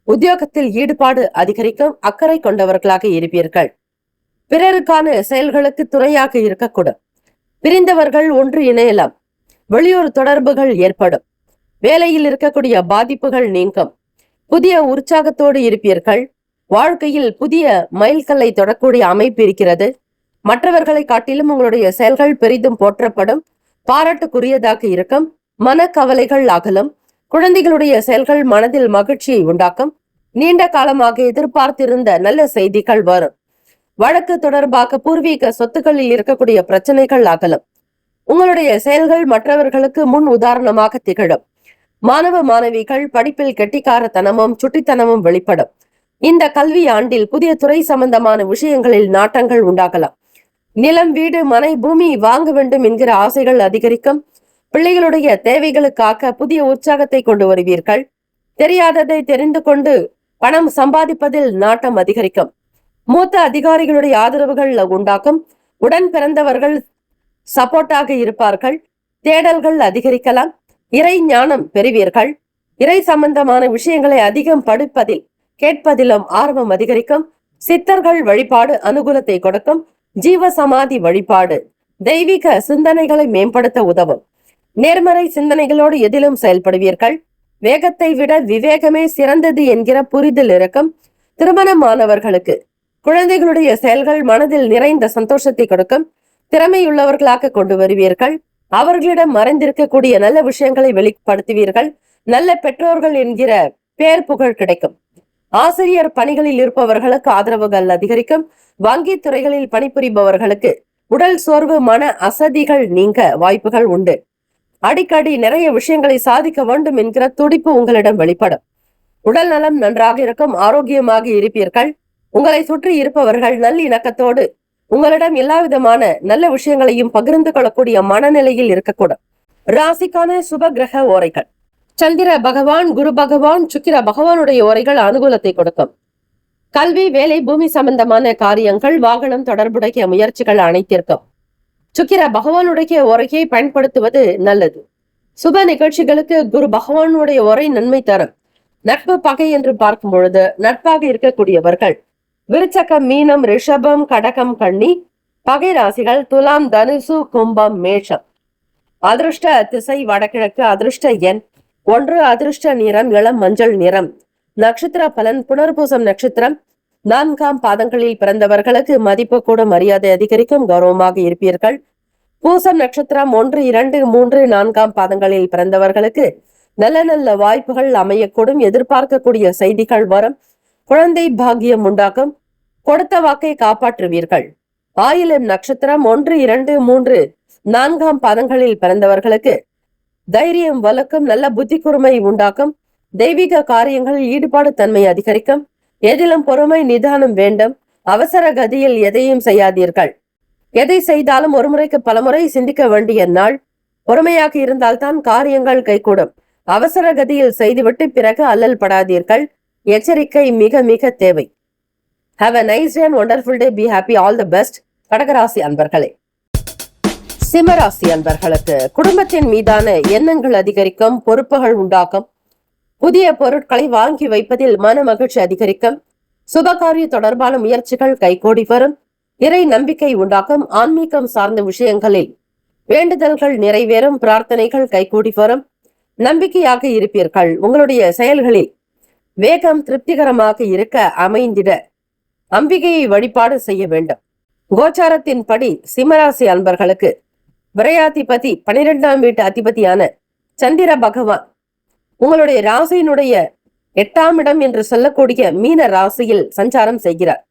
உத்தியோகத்தில் ஈடுபாடு அதிகரிக்கும். அக்கறை கொண்டவர்களாக இருப்பீர்கள். பிறருக்கான செயல்களுக்கு துணையாக இருக்கக்கூடும். பிரிந்தவர்கள் ஒன்று இணையலாம். வெளியூர் தொடர்புகள் ஏற்படும். வேலையில் இருக்கக்கூடிய பாதிப்புகள் நீங்கும். புதிய உற்சாகத்தோடு இருப்பீர்கள். வாழ்க்கையில் புதிய மைல்கல்லை தொடக்கூடிய அமைப்பு இருக்கிறது. மற்றவர்களை காட்டிலும் உங்களுடைய செயல்கள் பெரிதும் போற்றப்படும். பாராட்டுக்குரியதாக இருக்கும். மனக்கவலைகள் அகலும். குழந்தைகளுடைய செயல்கள் மனதில் மகிழ்ச்சியை உண்டாக்கும். நீண்ட காலமாக எதிர்பார்த்திருந்த நல்ல செய்திகள் வரும். வழக்கு தொடர்பாக பூர்வீக சொத்துக்களில் இருக்கக்கூடிய பிரச்சனைகள் அகலும். உங்களுடைய செயல்கள் மற்றவர்களுக்கு முன் உதாரணமாக திகழும். மாணவ மாணவிகள் படிப்பில் கெட்டிக்காரத்தனமும் சுட்டித்தனமும் வெளிப்படும். இந்த கல்வி ஆண்டில் புதிய துறை சம்பந்தமான விஷயங்களில் நாட்டங்கள் உண்டாகலாம். நிலம், வீடு, மனை, பூமி வாங்க வேண்டும் என்கிற ஆசைகள் அதிகரிக்கும். பிள்ளைகளுடைய தேவைகளுக்காக புதிய உற்சாகத்தை கொண்டு வருவீர்கள். தெரியாததை தெரிந்து கொண்டு பணம் சம்பாதிப்பதில் நாட்டம் அதிகரிக்கும். மூத்த அதிகாரிகளுடைய ஆதரவுகள் உண்டாக்கும். உடன் பிறந்தவர்கள் சப்போர்ட்டாக இருப்பார்கள். தேடல்கள் அதிகரிக்கலாம். இறை ஞானம் பெறுவீர்கள். இறை சம்பந்தமான விஷயங்களை அதிகம் படிப்பதில் கேட்பதிலும் ஆர்வம் அதிகரிக்கும். சித்தர்கள் வழிபாடு அனுகூலத்தை கொடுக்கும். ஜீவ சமாதி வழிபாடு தெய்வீக சிந்தனைகளை மேம்படுத்த உதவும். நேர்மறை சிந்தனைகளோடு எதிலும் செயல்படுவீர்கள். வேகத்தை விட விவேகமே சிறந்தது என்கிற புரிதல் இருக்கும். திருமணமானவர்களுக்கு குழந்தைகளுடைய செயல்கள் மனதில் நிறைந்த சந்தோஷத்தை கொடுக்கும். திறமையுள்ளவர்களாக கொண்டு வருவீர்கள். அவர்களிடம் மறைந்திருக்கக்கூடிய நல்ல விஷயங்களை வெளிப்படுத்துவீர்கள். நல்ல பெற்றோர்கள் என்கிற பேர் புகழ் கிடைக்கும். ஆசிரியர் பணிகளில் இருப்பவர்களுக்கு ஆதரவுகள் அதிகரிக்கும். வங்கி துறைகளில் பணிபுரிபவர்களுக்கு உடல் சோர்வு, மன அசதிகள் நீங்க வாய்ப்புகள் உண்டு. அடிக்கடி நிறைய விஷயங்களை சாதிக்க வேண்டும் என்கிற துடிப்பு உங்களிடம் வெளிப்படும். உடல் நலம் நன்றாக இருக்கும். ஆரோக்கியமாக இருப்பீர்கள். உங்களை சுற்றி இருப்பவர்கள் நல்லிணக்கத்தோடு உங்களிடம் எல்லா விதமான நல்ல விஷயங்களையும் பகிர்ந்து கொள்ளக்கூடிய மனநிலையில் இருக்கக்கூடும். ராசிக்கான சுப கிரக ஓரைகள். சந்திர பகவான், குரு பகவான், சுக்கிர பகவானுடைய ஓரைகள் அனுகூலத்தை கொடுக்கும். கல்வி, வேலை, பூமி சம்பந்தமான காரியங்கள், வாகனம் தொடர்புடைய முயற்சிகள் அனைத்திற்கும் சுக்கிர பகவானுடைய ஓரையை பயன்படுத்துவது நல்லது. சுப நிகழ்ச்சிகளுக்கு குரு பகவானுடைய ஓரை நன்மை தரும். நட்பு பகை என்று பார்க்கும் பொழுது நட்பாக இருக்கக்கூடியவர்கள் விருச்சகம், மீனம், ரிஷபம், கடகம், கன்னி, பகை ராசிகள் துலாம், தனுசு, கும்பம், மேஷம். அதிர்ஷ்ட திசை வடகிழக்கு. அதிர்ஷ்ட எண் 1. அதிர்ஷ்ட நிறம் இளம் மஞ்சள் நிறம். நட்சத்திர பலன் புனர்பூசம் நட்சத்திரம் 4ஆம் பாதங்களில் பிறந்தவர்களுக்கு மதிப்பு கூட மரியாதை அதிகரிக்கும், கௌரவமாக இருப்பீர்கள். பூசம் நட்சத்திரம் 1, 2, 3, 4ஆம் பாதங்களில் பிறந்தவர்களுக்கு நல்ல நல்ல வாய்ப்புகள் அமையக்கூடும், எதிர்பார்க்கக்கூடிய செய்திகள் வரும், குழந்தை பாக்கியம் உண்டாகும், கொடுத்த வாக்கை காப்பாற்றுவீர்கள். ஆயிலம் நட்சத்திரம் 1, 2, 3, 4ஆம் பாதங்களில் பிறந்தவர்களுக்கு தைரியம் வலுக்கும், நல்ல புத்தி கூர்மை உண்டாக்கும், தெய்வீக காரியங்களில் ஈடுபாடு தன்மை அதிகரிக்கும், எதிலும் பொறுமை நிதானம் வேண்டும், அவசர கதியில் எதையும் செய்யாதீர்கள். எதை செய்தாலும் ஒரு முறைக்கு பலமுறை சிந்திக்க வேண்டிய நாள். பொறுமையாக இருந்தால்தான் காரியங்கள் கைகூடும். அவசர கதியில் செய்துவிட்டு பிறகு அல்லல் படாதீர்கள். எச்சரிக்கை மிக மிக தேவை. Have a nice day and wonderful day. Be happy. All the best. கடகராசி அன்பர்களே. சிம்மராசி அன்பர்களுக்கு குடும்பத்தின் மீதான எண்ணங்கள் அதிகரிக்கும், பொறுப்புகள் உண்டாகும், புதிய பொருட்களை வாங்கி வைப்பதில் மன மகிழ்ச்சி அதிகரிக்கும், சுபகாரிய தொடர்பான முயற்சிகள் கைகூடி வரும், இறை நம்பிக்கை உண்டாகும், ஆன்மீகம் சார்ந்த விஷயங்களில் வேண்டுதல்கள் நிறைவேறும், பிரார்த்தனைகள் கைகூடி வரும், நம்பிக்கையாக இருப்பீர்கள். உங்களுடைய செயல்களில் வேகம் திருப்திகரமாக இருக்க அமைந்திட அம்பிகையை வழிபாடு செய்ய வேண்டும். கோச்சாரத்தின் படி சிம்மராசி அன்பர்களுக்கு விரையாதிபதி 12ஆம் வீட்டு அதிபதியான சந்திர பகவான் உங்களுடைய ராசியினுடைய 8ஆம் இடம் என்று சொல்லக்கூடிய மீன ராசியில் சஞ்சாரம் செய்கிறார்.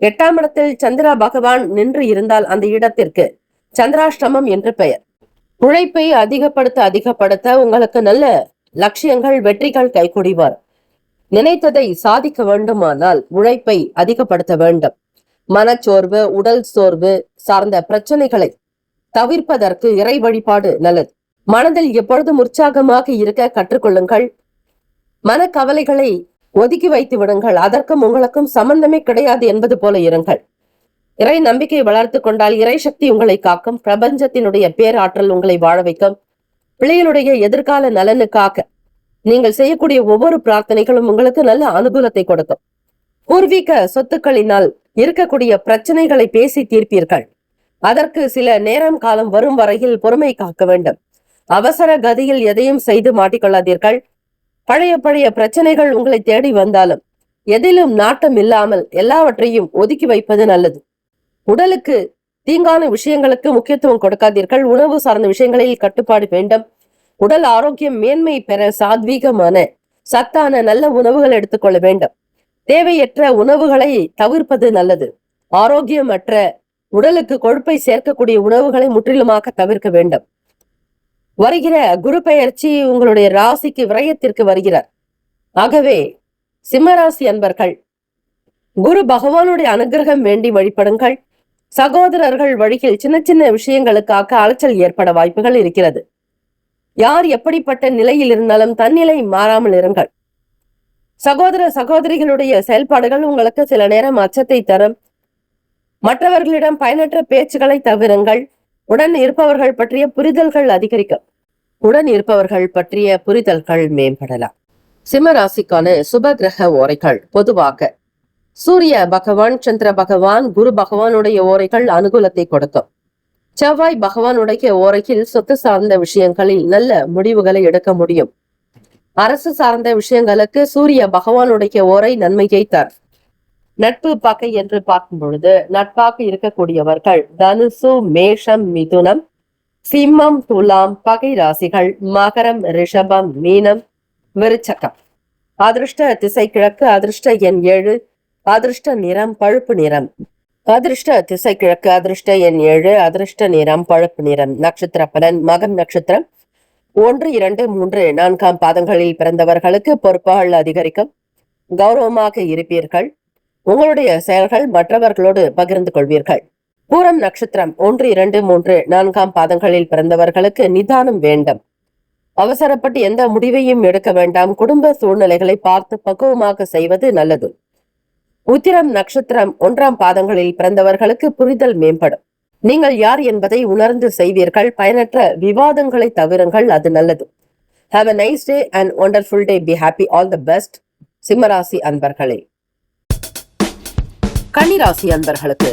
8ஆம் இடத்தில் சந்திர பகவான் நின்று இருந்தால் அந்த இடத்திற்கு சந்திராஷ்டமம் என்று பெயர். உழைப்பை அதிகப்படுத்த உங்களுக்கு நல்ல லட்சியங்கள் வெற்றிகள் கைகூடிவார். நினைத்ததை சாதிக்க வேண்டுமானால் உழைப்பை அதிகப்படுத்த வேண்டும். மனச்சோர்வு, உடல் சோர்வு சார்ந்த பிரச்சனைகளை தவிர்ப்பதற்கு இறை வழிபாடு நல்லது. மனதில் எப்பொழுதும் உற்சாகமாக இருக்க கற்றுக்கொள்ளுங்கள். மனக்கவலைகளை ஒதுக்கி வைத்து விடுங்கள். அதற்கும் உங்களுக்கும் சம்பந்தமே கிடையாது என்பது போல இருங்கள். இறை நம்பிக்கை வளர்த்து கொண்டால் இறை சக்தி உங்களை காக்கும். பிரபஞ்சத்தினுடைய பேராற்றல் உங்களை வாழ வைக்கும். பிள்ளைகளுடைய எதிர்கால நலனுக்காக நீங்கள் செய்யக்கூடிய ஒவ்வொரு பிரார்த்தனைகளும் உங்களுக்கு நல்ல அனுகூலத்தை கொடுக்கும். பூர்வீக சொத்துக்களினால் இருக்கக்கூடிய பிரச்சனைகளை பேசி தீர்ப்பீர்கள். அதற்கு சில நேரம் காலம் வரும் வரையில் பொறுமை காக்க வேண்டும். அவசர கதியில் எதையும் செய்து மாட்டிக்கொள்ளாதீர்கள். பழைய பிரச்சனைகள் உங்களை தேடி வந்தாலும் எதிலும் நாட்டம் இல்லாமல் எல்லாவற்றையும் ஒதுக்கி வைப்பது நல்லது. உடலுக்கு தீங்கான விஷயங்களுக்கு முக்கியத்துவம் கொடுக்காதீர்கள். உணவு சார்ந்த விஷயங்களில் கட்டுப்பாடு வேண்டும். உடல் ஆரோக்கியம் மேன்மை பெற சாத்வீகமான சத்தான நல்ல உணவுகள் எடுத்துக்கொள்ள வேண்டும். தேவையற்ற உணவுகளை தவிர்ப்பது நல்லது. ஆரோக்கியமற்ற உடலுக்கு கொழுப்பை சேர்க்கக்கூடிய உணவுகளை முற்றிலுமாக தவிர்க்க வேண்டும். வருகிற குரு பெயர்ச்சி உங்களுடைய ராசிக்கு விரயத்திற்கு வருகிறார். ஆகவே சிம்மராசி அன்பர்கள் குரு பகவானுடைய அனுகிரகம் வேண்டி வழிபடுங்கள். சகோதரர்கள் வழியில் சின்ன சின்ன விஷயங்களுக்காக அலைச்சல் ஏற்பட வாய்ப்புகள் இருக்கிறது. யார் எப்படிப்பட்ட நிலையில் இருந்தாலும் தன்னிலை மாறாமல் இருங்கள். சகோதர சகோதரிகளுடைய செயல்பாடுகள் உங்களுக்கு சில நேரம் அச்சத்தை தரும். மற்றவர்களிடம் பயனற்ற பேச்சுகளை தவிருங்கள். உடன் இருப்பவர்கள் பற்றிய புரிதல்கள் அதிகரிக்கும். உடன் இருப்பவர்கள் பற்றிய புரிதல்கள் மேம்படலாம். சிம்ம ராசிக்கான சுப கிரக ஓரைகள் பொதுவாக சூரிய பகவான், சந்திர பகவான், குரு பகவானுடைய ஓரைகள் அனுகூலத்தை கொடுக்கும். செவ்வாய் பகவானுடைய ஓரையில் சொத்து சார்ந்த விஷயங்களில் நல்ல முடிவுகளை எடுக்க முடியும். அரசு சார்ந்த விஷயங்களுக்கு சூரிய பகவானுடைய ஓரை நன்மையை தரும். நட்பு பகை என்று பார்க்கும் பொழுது நட்பாக இருக்கக்கூடியவர்கள் தனுசு, மேஷம், மிதுனம், சிம்மம், துலாம் பகை ராசிகள் மகரம், ரிஷபம், மீனம், விருச்சகம். அதிர்ஷ்ட திசை கிழக்கு. அதிர்ஷ்ட எண் 7. அதிர்ஷ்ட நிறம் பழுப்பு நிறம். அதிர்ஷ்ட திசை கிழக்கு. அதிர்ஷ்ட எண் 7. அதிர்ஷ்ட நிறம் பழுப்பு நிறம். நட்சத்திர பலன் மகம் நட்சத்திரம் 1, 2, 3, 4ஆம் பாதங்களில் பிறந்தவர்களுக்கு பொறுப்புகள் அதிகரிக்கும். கௌரவமாக இருப்பீர்கள். உங்களுடைய செயல்கள் மற்றவர்களோடு பகிர்ந்து கொள்வீர்கள். பூரம் நட்சத்திரம் 1, 2, 3, 4ஆம் பாதங்களில் பிறந்தவர்களுக்கு நிதானம் வேண்டும். அவசரப்பட்டு எந்த முடிவையும் எடுக்க வேண்டாம். குடும்ப சூழ்நிலைகளை பார்த்து பக்குவமாக செய்வது நல்லது. உத்திரம் நட்சத்திரம் 1ஆம் பாதங்களில் பிறந்தவர்களுக்கு புரிதல் மேம்படும். நீங்கள் யார் என்பதை உணர்ந்து செய்வீர்கள். பயனற்ற விவாதங்களை தவிருங்கள், அது நல்லது. Have a nice day and wonderful day. Be happy. All the best. சிம்மராசி அன்பர்களே. கன்னிராசி அன்பர்களுக்கு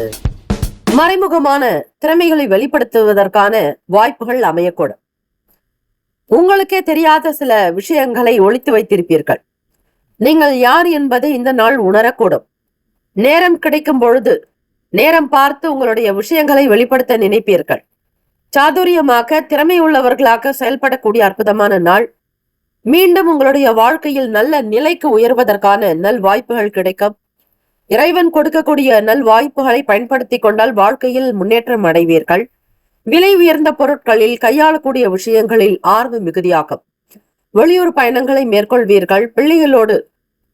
மறைமுகமான திறமைகளை வெளிப்படுத்துவதற்கான வாய்ப்புகள் அமையக்கூடும். உங்களுக்கே தெரியாத சில விஷயங்களை ஒளித்து வைத்திருப்பீர்கள். நீங்கள் யார் என்பதை இந்த நாள் உணரக்கூடும். நேரம் கிடைக்கும் பொழுது நேரம் பார்த்து உங்களுடைய விஷயங்களை வெளிப்படுத்த நினைப்பீர்கள். சாதுரியமாக திறமை உள்ளவர்களாக செயல்படக்கூடிய அற்புதமான நாள். மீண்டும் உங்களுடைய வாழ்க்கையில் நல்ல நிலைக்கு உயர்வதற்கான நல் வாய்ப்புகள் கிடைக்கும். இறைவன் கொடுக்கக்கூடிய நல் வாய்ப்புகளை பயன்படுத்தி கொண்டால் வாழ்க்கையில் முன்னேற்றம் அடைவீர்கள். விலை உயர்ந்த பொருட்களில் கையாளக்கூடிய விஷயங்களில் ஆர்வம் மிகுதியாகும். வெளியூர் பயணங்களை மேற்கொள்வீர்கள். பிள்ளைகளோடு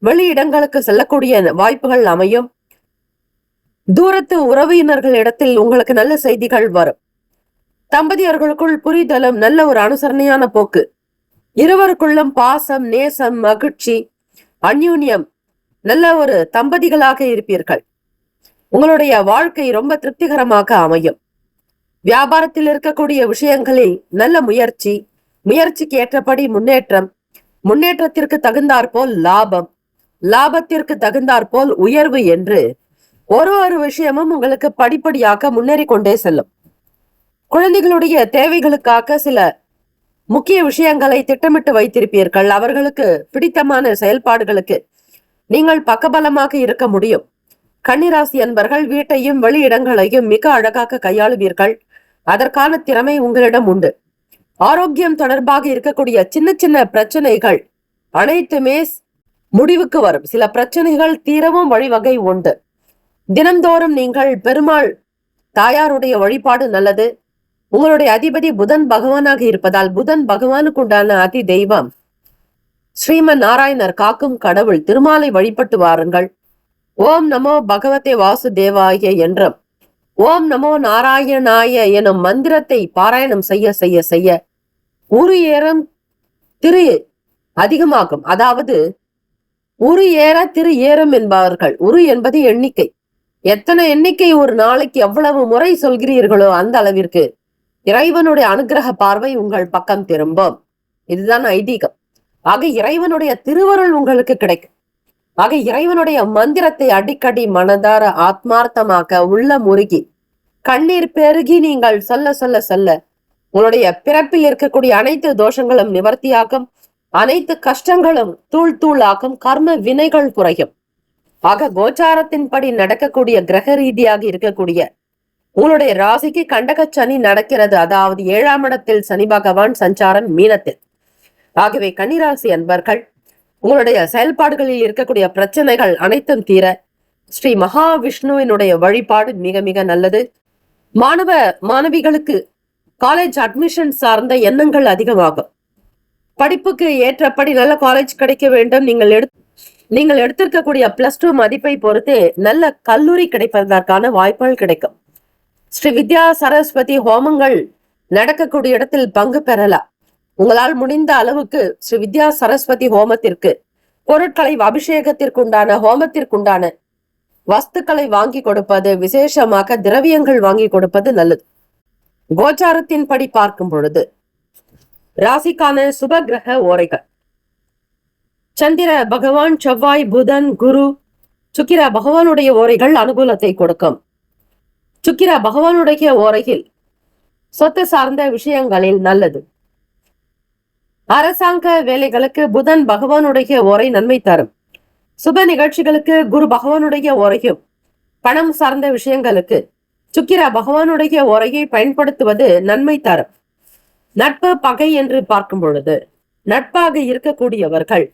வெளியிடங்களுக்கு செல்லக்கூடிய வாய்ப்புகள் அமையும். தூரத்து உறவினர்களிடத்தில் உங்களுக்கு நல்ல செய்திகள் வரும். தம்பதியர்களுக்குள் புரிதலும் நல்ல ஒரு அனுசரணையான போக்கு. இருவருக்குள்ளும் பாசம், நேசம், மகிழ்ச்சி, அந்யூன்யம், நல்ல ஒரு தம்பதிகளாக இருப்பீர்கள். உங்களுடைய வாழ்க்கை ரொம்ப திருப்திகரமாக அமையும். வியாபாரத்தில் இருக்கக்கூடிய விஷயங்களில் நல்ல முயற்சிக்கு ஏற்றபடி முன்னேற்றம், முன்னேற்றத்திற்கு தகுந்தாற்போல் லாபம், லாபத்திற்கு தகுந்தாற்போல் உயர்வு என்று ஒரு விஷயமும் உங்களுக்கு படிப்படியாக முன்னேறி கொண்டே செல்லும். குழந்தைகளுடைய தேவைகளுக்காக சில முக்கிய விஷயங்களை திட்டமிட்டு வைத்திருப்பீர்கள். அவர்களுக்கு பிடித்தமான செயல்பாடுகளுக்கு நீங்கள் பக்கபலமாக இருக்க முடியும். கன்னிராசி அன்பர்கள் வீட்டையும் வெளியிடங்களையும் மிக அழகாக கையாளுவீர்கள். அதற்கான திறமை உங்களிடம் உண்டு. ஆரோக்கியம் தொடர்பாக இருக்கக்கூடிய சின்ன சின்ன பிரச்சனைகள் அனைத்துமே முடிவுக்கு வரும். சில பிரச்சனைகள் தீரவும் வழிவகை உண்டு. தினந்தோறும் நீங்கள் பெருமாள் தாயாருடைய வழிபாடு நல்லது. உங்களுடைய அதிபதி புதன் பகவானாக இருப்பதால் புதன் பகவானுக்கு உண்டான அதி தெய்வம் ஸ்ரீமன் நாராயணர் காக்கும் கடவுள் திருமாலை வழிபட்டு வாருங்கள். ஓம் நமோ பகவதே வாசுதேவாய என்றும் ஓம் நமோ நாராயணாய எனும் மந்திரத்தை பாராயணம் செய்ய செய்ய செய்ய உரு ஏறம் திரு அதிகமாகும். அதாவது உரு ஏற திரு ஏறும் என்பார்கள். உரு என்பது எண்ணிக்கை. எத்தனை எண்ணிக்கை ஒரு நாளைக்கு எவ்வளவு முறை சொல்கிறீர்களோ அந்த அளவிற்கு இறைவனுடைய அனுகிரக பார்வை உங்கள் பக்கம் திரும்பும். இதுதான் ஐதீகம். ஆக இறைவனுடைய திருவருள் உங்களுக்கு கிடைக்கும். ஆக இறைவனுடைய மந்திரத்தை அடிக்கடி மனதார ஆத்மார்த்தமாக உள்ள முருகி கண்ணீர் பெருகி நீங்கள் சொல்ல சொல்ல சொல்ல உங்களுடைய பிறப்பில் இருக்கக்கூடிய அனைத்து தோஷங்களும் நிவர்த்தியாகும். அனைத்து கஷ்டங்களும் தூள் தூளாகும். கர்ம வினைகள் குறையும். ஆக கோச்சாரத்தின்படி நடக்கக்கூடிய கிரக ரீதியாக இருக்கக்கூடிய உங்களுடைய ராசிக்கு கண்டக சனி நடக்கிறது. அதாவது 7ஆம் இடத்தில் சனி பகவான் சஞ்சாரம் மீனத்தில். ஆகவே கன்னிராசி அன்பர்கள் உங்களுடைய செயல்பாடுகளில் இருக்கக்கூடிய பிரச்சனைகள் அனைத்தும் தீர ஸ்ரீ மகாவிஷ்ணுவினுடைய வழிபாடு மிக மிக நல்லது. மாணவ மாணவிகளுக்கு காலேஜ் அட்மிஷன் சார்ந்த எண்ணங்கள் அதிகமாகும். படிப்புக்கு ஏற்றபடி நல்ல காலேஜ் கிடைக்க வேண்டும். நீங்கள் எடுத்திருக்கக்கூடிய +2 மதிப்பை பொறுத்து நல்ல கல்லூரி கிடைப்பதற்கான வாய்ப்புகள் கிடைக்கும். ஸ்ரீ வித்யா சரஸ்வதி ஹோமங்கள் நடக்கக்கூடிய இடத்தில் பங்கு பெறலாம். உங்களால் முடிந்த அளவுக்கு ஸ்ரீ வித்யா சரஸ்வதி ஹோமத்திற்கு பொருட்களை, அபிஷேகத்திற்குண்டான ஹோமத்திற்குண்டான வஸ்துக்களை வாங்கி கொடுப்பது, விசேஷமாக திரவியங்கள் வாங்கி கொடுப்பது நல்லது. கோச்சாரத்தின் படி பார்க்கும் பொழுது ராசிக்கான சுப கிரக ஓரைகள்: சந்திர பகவான், செவ்வாய், புதன், குரு, சுக்கிர பகவானுடைய ஓரைகள் அனுகூலத்தை கொடுக்கும். சுக்கிர பகவானுடைய ஓரையில் சொத்து சார்ந்த விஷயங்களில் நல்லது. அரசாங்க வேலைகளுக்கு புதன் பகவானுடைய ஓரை நன்மை தரும். சுப நிகழ்ச்சிகளுக்கு குரு பகவானுடைய ஓரையும், பணம் சார்ந்த விஷயங்களுக்கு சுக்கிர பகவானுடைய ஓரையை பயன்படுத்துவது நன்மை தரும். நட்பு பகை என்று பார்க்கும் பொழுது நட்பாக இருக்கக்கூடியவர்கள்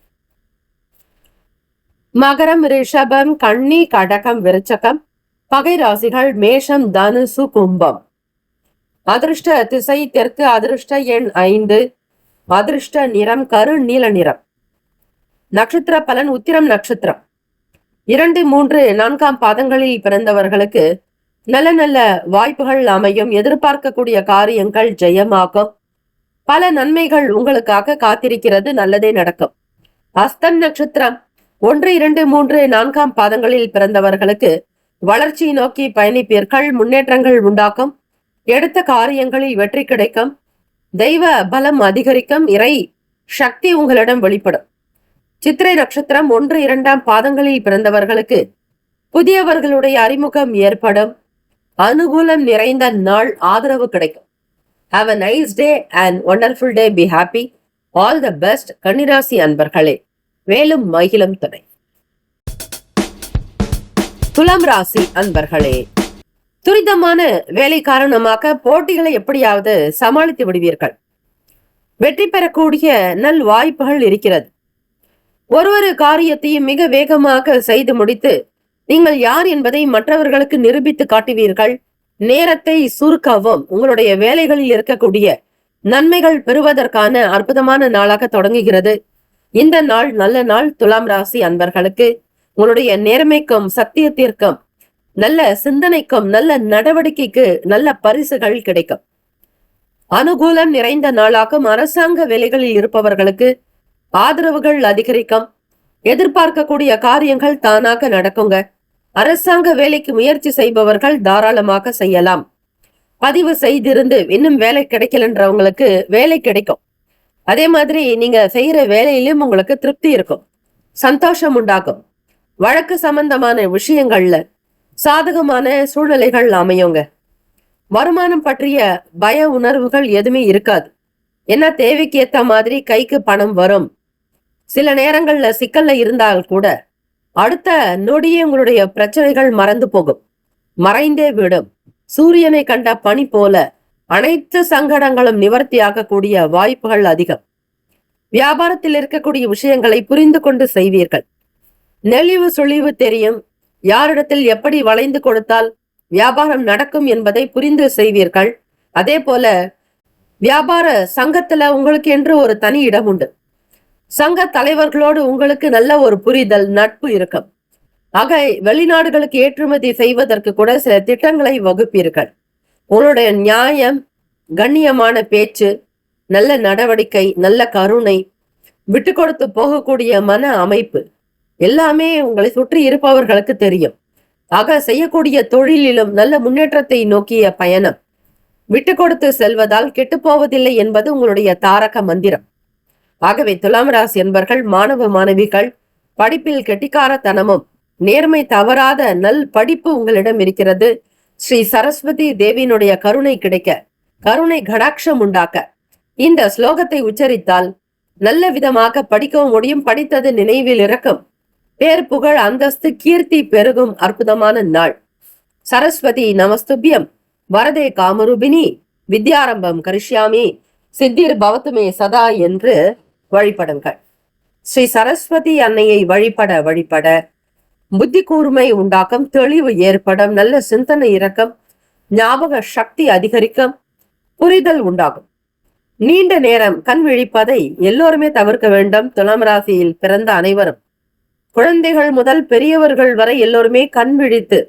மகரம், ரிஷபம், கன்னி, கடகம், விருச்சகம். பகை ராசிகள் மேஷம், தனுசு, கும்பம். அதிர்ஷ்ட திசை தெற்கு. அதிர்ஷ்ட எண் 5. அதிர்ஷ்ட நிறம் கரு நீல நிறம். நட்சத்திர பலன்: உத்திரம் நட்சத்திரம் 2, 3, 4ஆம் பாதங்களில் பிறந்தவர்களுக்கு நல்ல நல்ல வாய்ப்புகள் அமையும். எதிர்பார்க்கக்கூடிய காரியங்கள் ஜெயமாகும். பல நன்மைகள் உங்களுக்காக காத்திருக்கிறது. நல்லதே நடக்கும். அஸ்தம் நட்சத்திரம் 1, 2, 3, 4ஆம் பாதங்களில் பிறந்தவர்களுக்கு வளர்ச்சி நோக்கி பயணிப்பீர்கள். முன்னேற்றங்கள் உண்டாகும். எடுத்த காரியங்களில் வெற்றி கிடைக்கும். தெய்வ பலம் அதிகரிக்கும். இறை சக்தி உங்களிடம் வெளிப்படும். சித்திரை நட்சத்திரம் 1, 2ஆம் பாதங்களில் பிறந்தவர்களுக்கு புதியவர்களுடைய அறிமுகம் ஏற்படும். அனுகூலம் நிறைந்த நாள், ஆதரவு கிடைக்கும். Have a nice day and wonderful day. Be happy. All the best கன்னிராசி அன்பர்களே. வேலும் மகிழும் துணை. துலாம் ராசி அன்பர்களே, துரிதமான வேலை காரணமாக போட்டிகளை எப்படியாவது சமாளித்து விடுவீர்கள். வெற்றி பெறக்கூடிய நல் வாய்ப்புகள் இருக்கிறது. ஒரு காரியத்தையும் மிக வேகமாக செய்து முடித்து நீங்கள் யார் என்பதை மற்றவர்களுக்கு நிரூபித்து காட்டுவீர்கள். நேரத்தை சுருக்கவும் உங்களுடைய வேலைகளில் இருக்கக்கூடிய நன்மைகள் பெறுவதற்கான அற்புதமான நாளாக தொடங்குகிறது. இந்த நாள் நல்ல நாள். துலாம் ராசி அன்பர்களுக்கு உங்களுடைய நேர்மைக்கும் சத்தியத்திற்கும் நல்ல சிந்தனைக்கும் நல்ல நடவடிக்கைக்கு நல்ல பரிசுகள் கிடைக்கும். அனுகூலம் நிறைந்த நாளாகும். அரசாங்க வேலைகளில் இருப்பவர்களுக்கு ஆதரவுகள் அதிகரிக்கும். எதிர்பார்க்கக்கூடிய காரியங்கள் தானாக நடக்குங்க. அரசாங்க வேலைக்கு முயற்சி செய்பவர்கள் தாராளமாக செய்யலாம். பதிவு செய்திருந்து இன்னும் வேலை கிடைக்கலன்றவங்களுக்கு வேலை கிடைக்கும். அதே மாதிரி நீங்க செய்யற வேலையிலும் உங்களுக்கு திருப்தி இருக்கும், சந்தோஷம் உண்டாகும். வழக்கு சம்பந்தமான விஷயங்கள்ல சாதகமான சூழ்நிலைகள் அமையுங்க. வருமானம் பற்றிய பய உணர்வுகள் எதுவுமே இருக்காது. ஏன்னா தேவைக்கு ஏத்த மாதிரி கைக்கு பணம் வரும். சில நேரங்கள்ல சிக்கல்ல இருந்தால் கூட அடுத்த நொடியே உங்களுடைய பிரச்சனைகள் மறந்து போகும், மறைந்தே விடும். சூரியனை கண்ட பனி போல அனைத்து சங்கடங்களும் நிவர்த்தியாகக்கூடிய வாய்ப்புகள் அதிகம். வியாபாரத்தில் இருக்கக்கூடிய விஷயங்களை புரிந்து கொண்டு செய்வீர்கள். நெளிவு சுழிவு தெரியும். யாரிடத்தில் எப்படி வளைந்து கொடுத்தால் வியாபாரம் நடக்கும் என்பதை புரிந்து செய்வீர்கள். அதே போல வியாபார சங்கத்துல உங்களுக்கு என்று ஒரு தனி இடம் உண்டு. சங்க தலைவர்களோடு உங்களுக்கு நல்ல ஒரு புரிதல், நட்பு இருக்கும். ஆக வெளிநாடுகளுக்கு ஏற்றுமதி செய்வதற்கு கூட சில திட்டங்களை வகுப்பீர்கள். உங்களுடைய நியாயம், கண்ணியமான பேச்சு, நல்ல நடவடிக்கை, நல்ல கருணை, விட்டு கொடுத்து போகக்கூடிய மன அமைப்பு எல்லாமே உங்களை சுற்றி இருப்பவர்களுக்கு தெரியும். ஆக செய்யக்கூடிய தொழிலிலும் நல்ல முன்னேற்றத்தை நோக்கிய பயணம். விட்டு கொடுத்து செல்வதால் கெட்டு போவதில்லை என்பது உங்களுடைய தாரக மந்திரம். ஆகவே துலாம் ராசி என்பர்கள், மாணவ மாணவிகள், படிப்பில் கெட்டிக்காரத்தனமும் நேர்மை தவறாத நல் படிப்பு உங்களிடம் இருக்கிறது. ஸ்ரீ சரஸ்வதி தேவியினுடைய கருணை கிடைக்க, கருணை கடாட்சம் உண்டாக்க இந்த ஸ்லோகத்தை உச்சரித்தால் நல்ல விதமாக படிக்கவும் முடியும். படித்தது நினைவில் இருக்கும். பேர் புகழ் அந்தஸ்து கீர்த்தி பெருகும் அற்புதமான நாள். சரஸ்வதி நமஸ்துபியம் வரதே காமரூபிணி வித்யாரம்பம் கரிஷ்யாமி சித்திர் பவத்துமே சதா என்று வழிபடுங்கள். ஸ்ரீ சரஸ்வதி அன்னையை வழிபட புத்தி கூர்மை உண்டாக்கும், தெளிவு ஏற்படும், நல்ல சிந்தனை இறக்கம், ஞாபக சக்தி அதிகரிக்கும், புரிதல் உண்டாகும். நீண்ட நேரம் கண் விழிப்பதை எல்லோருமே தவிர்க்க வேண்டும். துலாம் ராசியில் பிறந்த அனைவரும், குழந்தைகள் முதல் பெரியவர்கள் வரை எல்லோருமே கண் விழித்து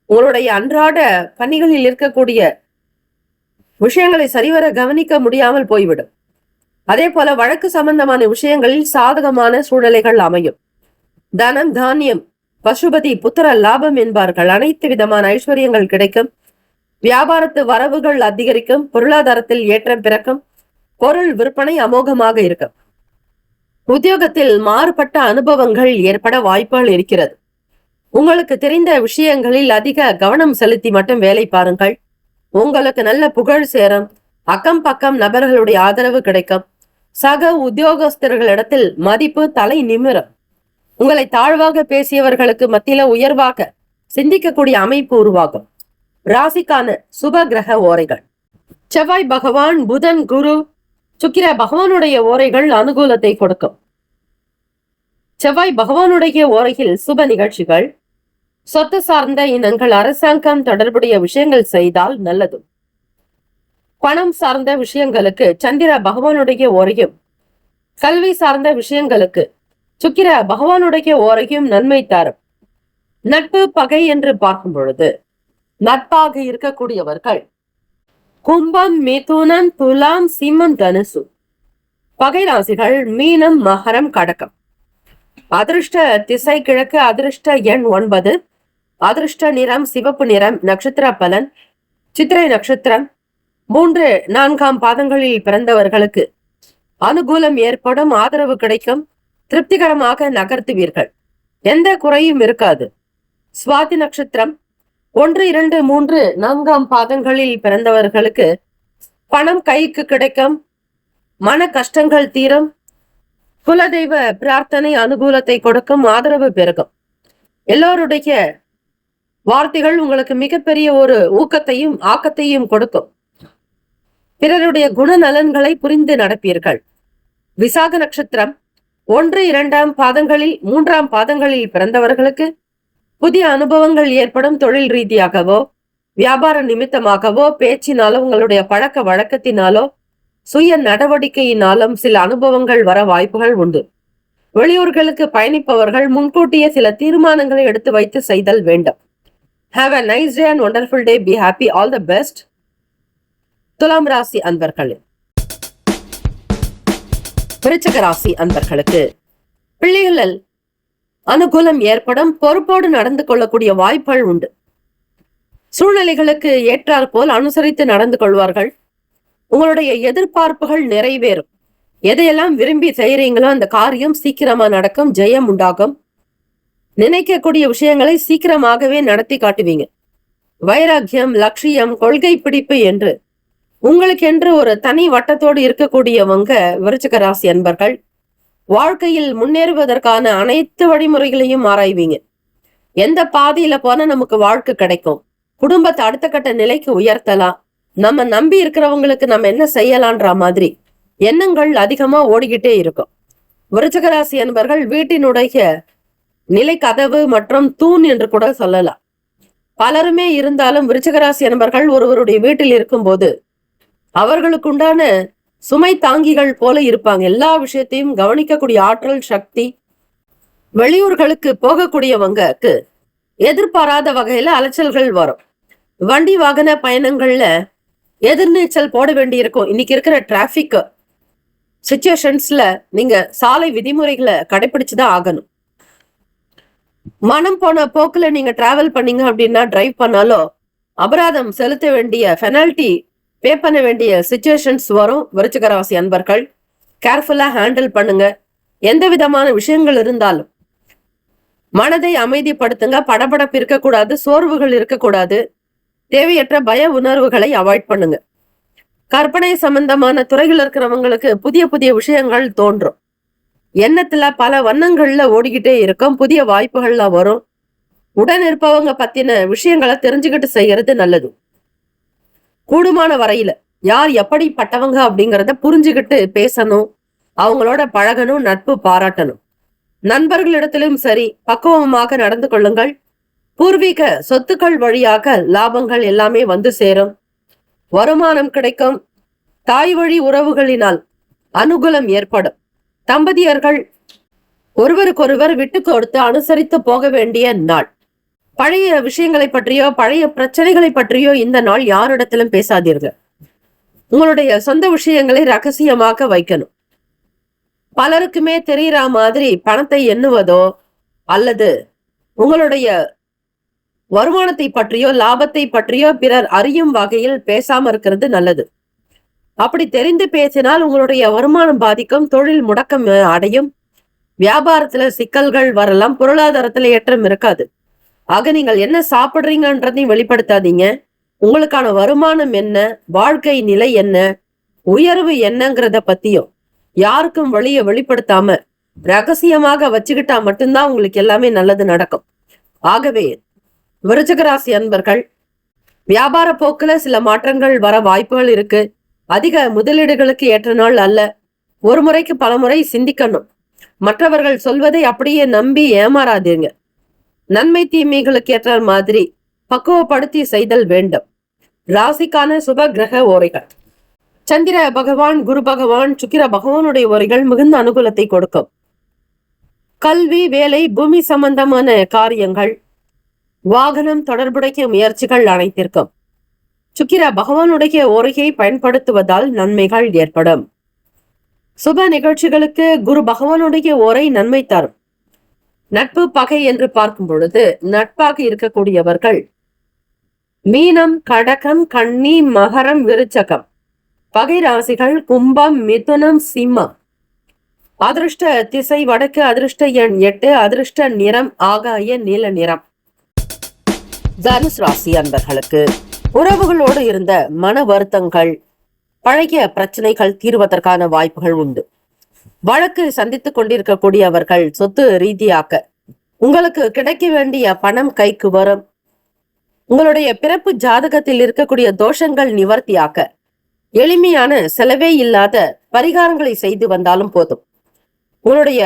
உங்களுடைய அன்றாட பணிகளில் இருக்கக்கூடிய விஷயங்களை சரிவர கவனிக்க முடியாமல் போய்விடும். அதே போல வழக்கு சம்பந்தமான விஷயங்களில் சாதகமான சூழ்நிலைகள் அமையும். தனம், தானியம், பசுபதி, புத்திர லாபம் என்பார்கள். அனைத்து விதமான ஐஸ்வர்யங்கள் கிடைக்கும். வியாபாரத்து வரவுகள் அதிகரிக்கும். பொருளாதாரத்தில் ஏற்றம் பிறக்கும். பொருள் விற்பனை அமோகமாக இருக்கும். உத்தியோகத்தில் மாறுபட்ட அனுபவங்கள் ஏற்பட வாய்ப்புகள் இருக்கிறது. உங்களுக்கு தெரிந்த விஷயங்களில் அதிக கவனம் செலுத்தி மட்டும் வேலை பாருங்கள். உங்களுக்கு நல்ல புகழ் சேரும். அக்கம் பக்கம் நபர்களுடைய ஆதரவு கிடைக்கும். சக உத்தியோகஸ்தர்களிடத்தில் மதிப்பு தலை நிமிரும். உங்களை தாழ்வாக பேசியவர்களுக்கு மத்தியில உயர்வாக சிந்திக்கக்கூடிய அமைப்பு உருவாகும். ராசிக்கான சுப கிரக ஓரைகள்: செவ்வாய் பகவான், புதன், குரு, சுக்கிர பகவானுடைய ஓரைகள் அனுகூலத்தை கொடுக்கும். செவ்வாய் பகவானுடைய ஓரையில் சுப நிகழ்ச்சிகள், சொத்து சார்ந்த இனங்கள், அரசாங்கம் தொடர்புடைய விஷயங்கள் செய்தால் நல்லது. பணம் சார்ந்த விஷயங்களுக்கு சந்திர பகவானுடைய ஓரையும், கல்வி சார்ந்த விஷயங்களுக்கு சுக்கிர பகவானுடைய ஓரையும் நன்மை தரும். நட்பு பகை என்று பார்க்கும் பொழுது நட்பாக இருக்கக்கூடியவர்கள் கும்பம், மிதுனம், துலாம், சிம்மம், தனுசு. பகை ராசிகள் மீனம், மகரம், கடகம். அதிர்ஷ்ட திசை கிழக்கு. அதிர்ஷ்ட எண் 9. அதிர்ஷ்ட நிறம் சிவப்பு நிறம். நட்சத்திர பலன்: சித்திரை நட்சத்திரம் 3, 4ஆம் பாதங்களில் பிறந்தவர்களுக்கு அனுகூலம் ஏற்படும். ஆதரவு கிடைக்கும். திருப்திகரமாக நகர்த்துவீர்கள். எந்த குறையும் இருக்காது. சுவாதி நட்சத்திரம் 1, 2, 3, 4ஆம் பாதங்களில் பிறந்தவர்களுக்கு பணம் கைக்கு கிடைக்கும், மன கஷ்டங்கள் தீரும், குலதெய்வ பிரார்த்தனை அனுகூலத்தை கொடுக்கும், ஆதரவு பெருகும். எல்லோருடைய வார்த்தைகள் உங்களுக்கு மிகப்பெரிய ஒரு ஊக்கத்தையும் ஆக்கத்தையும் கொடுக்கும். பிறருடைய குணநலன்களை புரிந்து நடப்பீர்கள். விசாக நட்சத்திரம் 1, 2ஆம் பாதங்களில் 3ஆம் பாதங்களில் பிறந்தவர்களுக்கு புதிய அனுபவங்கள் ஏற்படும். தொழில் ரீதியாகவோ வியாபார நிமித்தமாகவோ பேச்சினாலோ உங்களுடைய பழக்க வழக்கத்தினாலோ சுய நடவடிக்கையினாலும் சில அனுபவங்கள் வர வாய்ப்புகள் உண்டு. வெளியூர்களுக்கு பயணிப்பவர்கள் முன்கூட்டியே சில தீர்மானங்களை எடுத்து வைத்து செய்தல் வேண்டும். Have a nice day and wonderful day. Be happy. All the best. துலாம் ராசி அன்பர்களே. விருச்சிக ராசி அன்பர்களுக்கு பிள்ளைகளில் அனுகூலம் ஏற்படும். பொறுப்போடு நடந்து கொள்ளக்கூடிய வாய்ப்புகள் உண்டு. சூழ்நிலைகளுக்கு ஏற்றாற் போல் அனுசரித்து நடந்து கொள்வார்கள். உங்களுடைய எதிர்பார்ப்புகள் நிறைவேறும். எதையெல்லாம் விரும்பி செய்யறீங்களோ அந்த காரியம் சீக்கிரமா நடக்கும், ஜெயம் உண்டாகும். நினைக்கக்கூடிய விஷயங்களை சீக்கிரமாகவே நடத்தி காட்டுவீங்க. வைராக்கியம், லட்சியம், கொள்கை பிடிப்பு என்று உங்களுக்கென்று ஒரு தனி வட்டத்தோடு இருக்கக்கூடியவங்க விருச்சிக ராசி அன்பர்கள். வாழ்க்கையில் முன்னேறுவதற்கான அனைத்து வழிமுறைகளையும் ஆராய்வீங்க. எந்த பாதையில போனா நமக்கு வாழ்க்கை கிடைக்கும், குடும்பத்தை அடுத்த கட்ட நிலைக்கு உயர்த்தலாம், நம்ம நம்பி இருக்கிறவங்களுக்கு நம்ம என்ன செய்யலான்ற மாதிரி எண்ணங்கள் அதிகமா ஓடிக்கிட்டே இருக்கும். விருச்சிக ராசி அன்பர்கள் வீட்டினுடைய நிலை கதவு மற்றும் தூண் என்று கூட சொல்லலாம். பலருமே இருந்தாலும் விருச்சிக ராசி அன்பர்கள் ஒருவருடைய வீட்டில் இருக்கும்போது அவர்களுக்குண்டான சுமை தாங்கிகள் போல இருப்பாங்க. எல்லா விஷயத்தையும் கவனிக்கக்கூடிய ஆற்றல், சக்தி. வெளியூர்களுக்கு போகக்கூடியவங்களுக்கு எதிர்பாராத வகையில அலைச்சல்கள் வரும். வண்டி வாகன பயணங்கள்ல எதிர்நீச்சல் போட வேண்டி இருக்கும். இன்னைக்கு இருக்கிற டிராபிக் சிச்சுவேஷன்ஸ்ல நீங்க சாலை விதிமுறைகளை கடைபிடிச்சுதான் ஆகணும். மனம் போன போக்குல நீங்க டிராவல் பண்ணீங்க அப்படின்னா, டிரைவ் பண்ணாலோ அபராதம் செலுத்த வேண்டிய, பெனால்டி பே பண்ண வேண்டிய சிச்சுவேஷன்ஸ் வரும். விருச்சிக ராசி அன்பர்கள் கேர்ஃபுல்லா ஹேண்டில் பண்ணுங்க. எந்த விதமான விஷயங்கள் இருந்தாலும் மனதை அமைதிப்படுத்துங்க. படபடப்பு இருக்கக்கூடாது, சோர்வுகள் இருக்கக்கூடாது. தேவையற்ற பய உணர்வுகளை அவாய்ட் பண்ணுங்க. கற்பனை சம்பந்தமான துறைகள் இருக்கிறவங்களுக்கு புதிய புதிய விஷயங்கள் தோன்றும். எண்ணத்துல பல வண்ணங்கள்ல ஓடிக்கிட்டே இருக்கும். புதிய வாய்ப்புகள்ல வரும். உடன் இருப்பவங்க பத்தின விஷயங்களை தெரிஞ்சுக்கிட்டு செய்யறது நல்லது. கூடுமான வரையில யார் எப்படிப்பட்டவங்க அப்படிங்கிறத புரிஞ்சுக்கிட்டு பேசணும், அவங்களோட பழகணும், நட்பு பாராட்டணும். நண்பர்களிடத்திலும் சரி பக்குவமாக நடந்து கொள்ளுங்கள். பூர்வீக சொத்துக்கள் வழியாக லாபங்கள் எல்லாமே வந்து சேரும். வருமானம் கிடைக்கும். தாய் வழி உறவுகளினால் அனுகூலம் ஏற்படும். தம்பதியர்கள் ஒருவருக்கொருவர் விட்டு கொடுத்து அனுசரித்து போக வேண்டிய நாள். பழைய விஷயங்களை பற்றியோ பழைய பிரச்சனைகளை பற்றியோ இந்த நாள் யாரிடத்திலும் பேசாதீர்கள். உங்களுடைய சொந்த விஷயங்களை ரகசியமாக வைக்கணும். பலருக்குமே தெரியற மாதிரி பணத்தை எண்ணுவதோ அல்லது உங்களுடைய வருமானத்தை பற்றியோ லாபத்தை பற்றியோ பிறர் அறியும் வகையில் பேசாம இருக்கிறது நல்லது. அப்படி தெரிந்து பேசினால் உங்களுடைய வருமானம் பாதிக்கும், தொழில் முடக்கம் அடையும், வியாபாரத்துல சிக்கல்கள் வரலாம், பொருளாதாரத்துல ஏற்றம் இருக்காது. ஆக நீங்கள் என்ன சாப்பிடுறீங்கன்றதையும் வெளிப்படுத்தாதீங்க. உங்களுக்கான வருமானம் என்ன, வாழ்க்கை நிலை என்ன, உயர்வு என்னங்கிறத பத்தியும் யாருக்கும் வெளிப்படுத்தாம ரகசியமாக வச்சுக்கிட்டா மட்டும்தான் உங்களுக்கு எல்லாமே நல்லது நடக்கும். ஆகவே விருச்சிக ராசி அன்பர்கள் வியாபார போக்குல சில மாற்றங்கள் வர வாய்ப்புகள் இருக்கு. அதிக முதலீடுகளுக்கு ஏற்ற நாள் அல்ல. ஒரு முறைக்கு பல முறை சிந்திக்கணும். மற்றவர்கள் சொல்வதை அப்படியே நம்பி ஏமாறாதீங்க. நன்மை தீமைகளுக்கு ஏற்ற மாதிரி பக்குவப்படுத்தி செய்தல் வேண்டும். ராசிக்கான சுப கிரக ஓரைகள். சந்திர பகவான், குரு பகவான், சுக்கிர பகவானுடைய ஓரைகள் மிகுந்த அனுகூலத்தை கொடுக்கும். கல்வி, வேலை, பூமி சம்பந்தமான காரியங்கள், வாகனம் தொடர்புடைய முயற்சிகள் அனைத்திற்கும் சுக்கிர பகவானுடைய ஓரையை பயன்படுத்துவதால் நன்மைகள் ஏற்படும். சுப நிகழ்ச்சிகளுக்கு குரு பகவானுடைய ஓரை நன்மை தரும். நட்பு பகை என்று பார்க்கும் பொழுது நட்பாக இருக்கக்கூடியவர்கள் மீனம், கடகம், கன்னி, மகரம், விருச்சகம். பகை ராசிகள் கும்பம், மிதுனம், சிம்மம். அதிர்ஷ்ட திசை வடக்கு, அதிர்ஷ்ட எண் 8, அதிர்ஷ்ட நிறம் ஆகாய நீல நிறம். தனுசு ராசி அன்பர்களுக்கு உறவுகளோடு இருந்த மன வருத்தங்கள், பழைய பிரச்சனைகள் தீர்வதற்கான வாய்ப்புகள் உண்டு. வழக்கு சந்தித்துக் கொண்டிருக்கக்கூடியவர்கள் சொத்து ரீதியாக உங்களுக்கு கிடைக்க வேண்டிய பணம் கைக்கு வரும். உங்களுடைய பிறப்பு ஜாதகத்தில் இருக்கக்கூடிய தோஷங்கள் நிவர்த்தியாக்க எளிமையான செலவே இல்லாத பரிகாரங்களை செய்து வந்தாலும் போதும். உங்களுடைய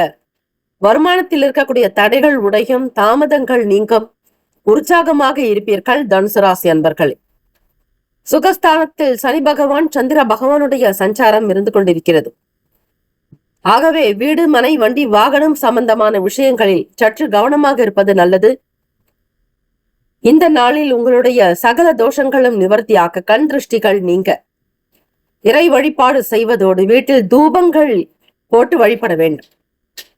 வருமானத்தில் இருக்கக்கூடிய தடைகள் உடையும், தாமதங்கள் நீங்கும், உற்சாகமாக இருப்பீர்கள். தனுசு ராசி அன்பர்களே, சுகஸ்தானத்தில் சனி பகவான் சந்திர பகவானுடைய சஞ்சாரம் இருந்து கொண்டிருக்கிறது. ஆகவே வீடு, மனை, வண்டி, வாகனம் சம்பந்தமான விஷயங்களில் சற்று கவனமாக இருப்பது நல்லது. இந்த நாளில் உங்களுடைய சகல தோஷங்களும் நிவர்த்தியாக்க கண் திருஷ்டிகள் நீங்க இறை வழிபாடு செய்வதோடு வீட்டில் தூபங்கள் போட்டு வழிபட வேண்டும்.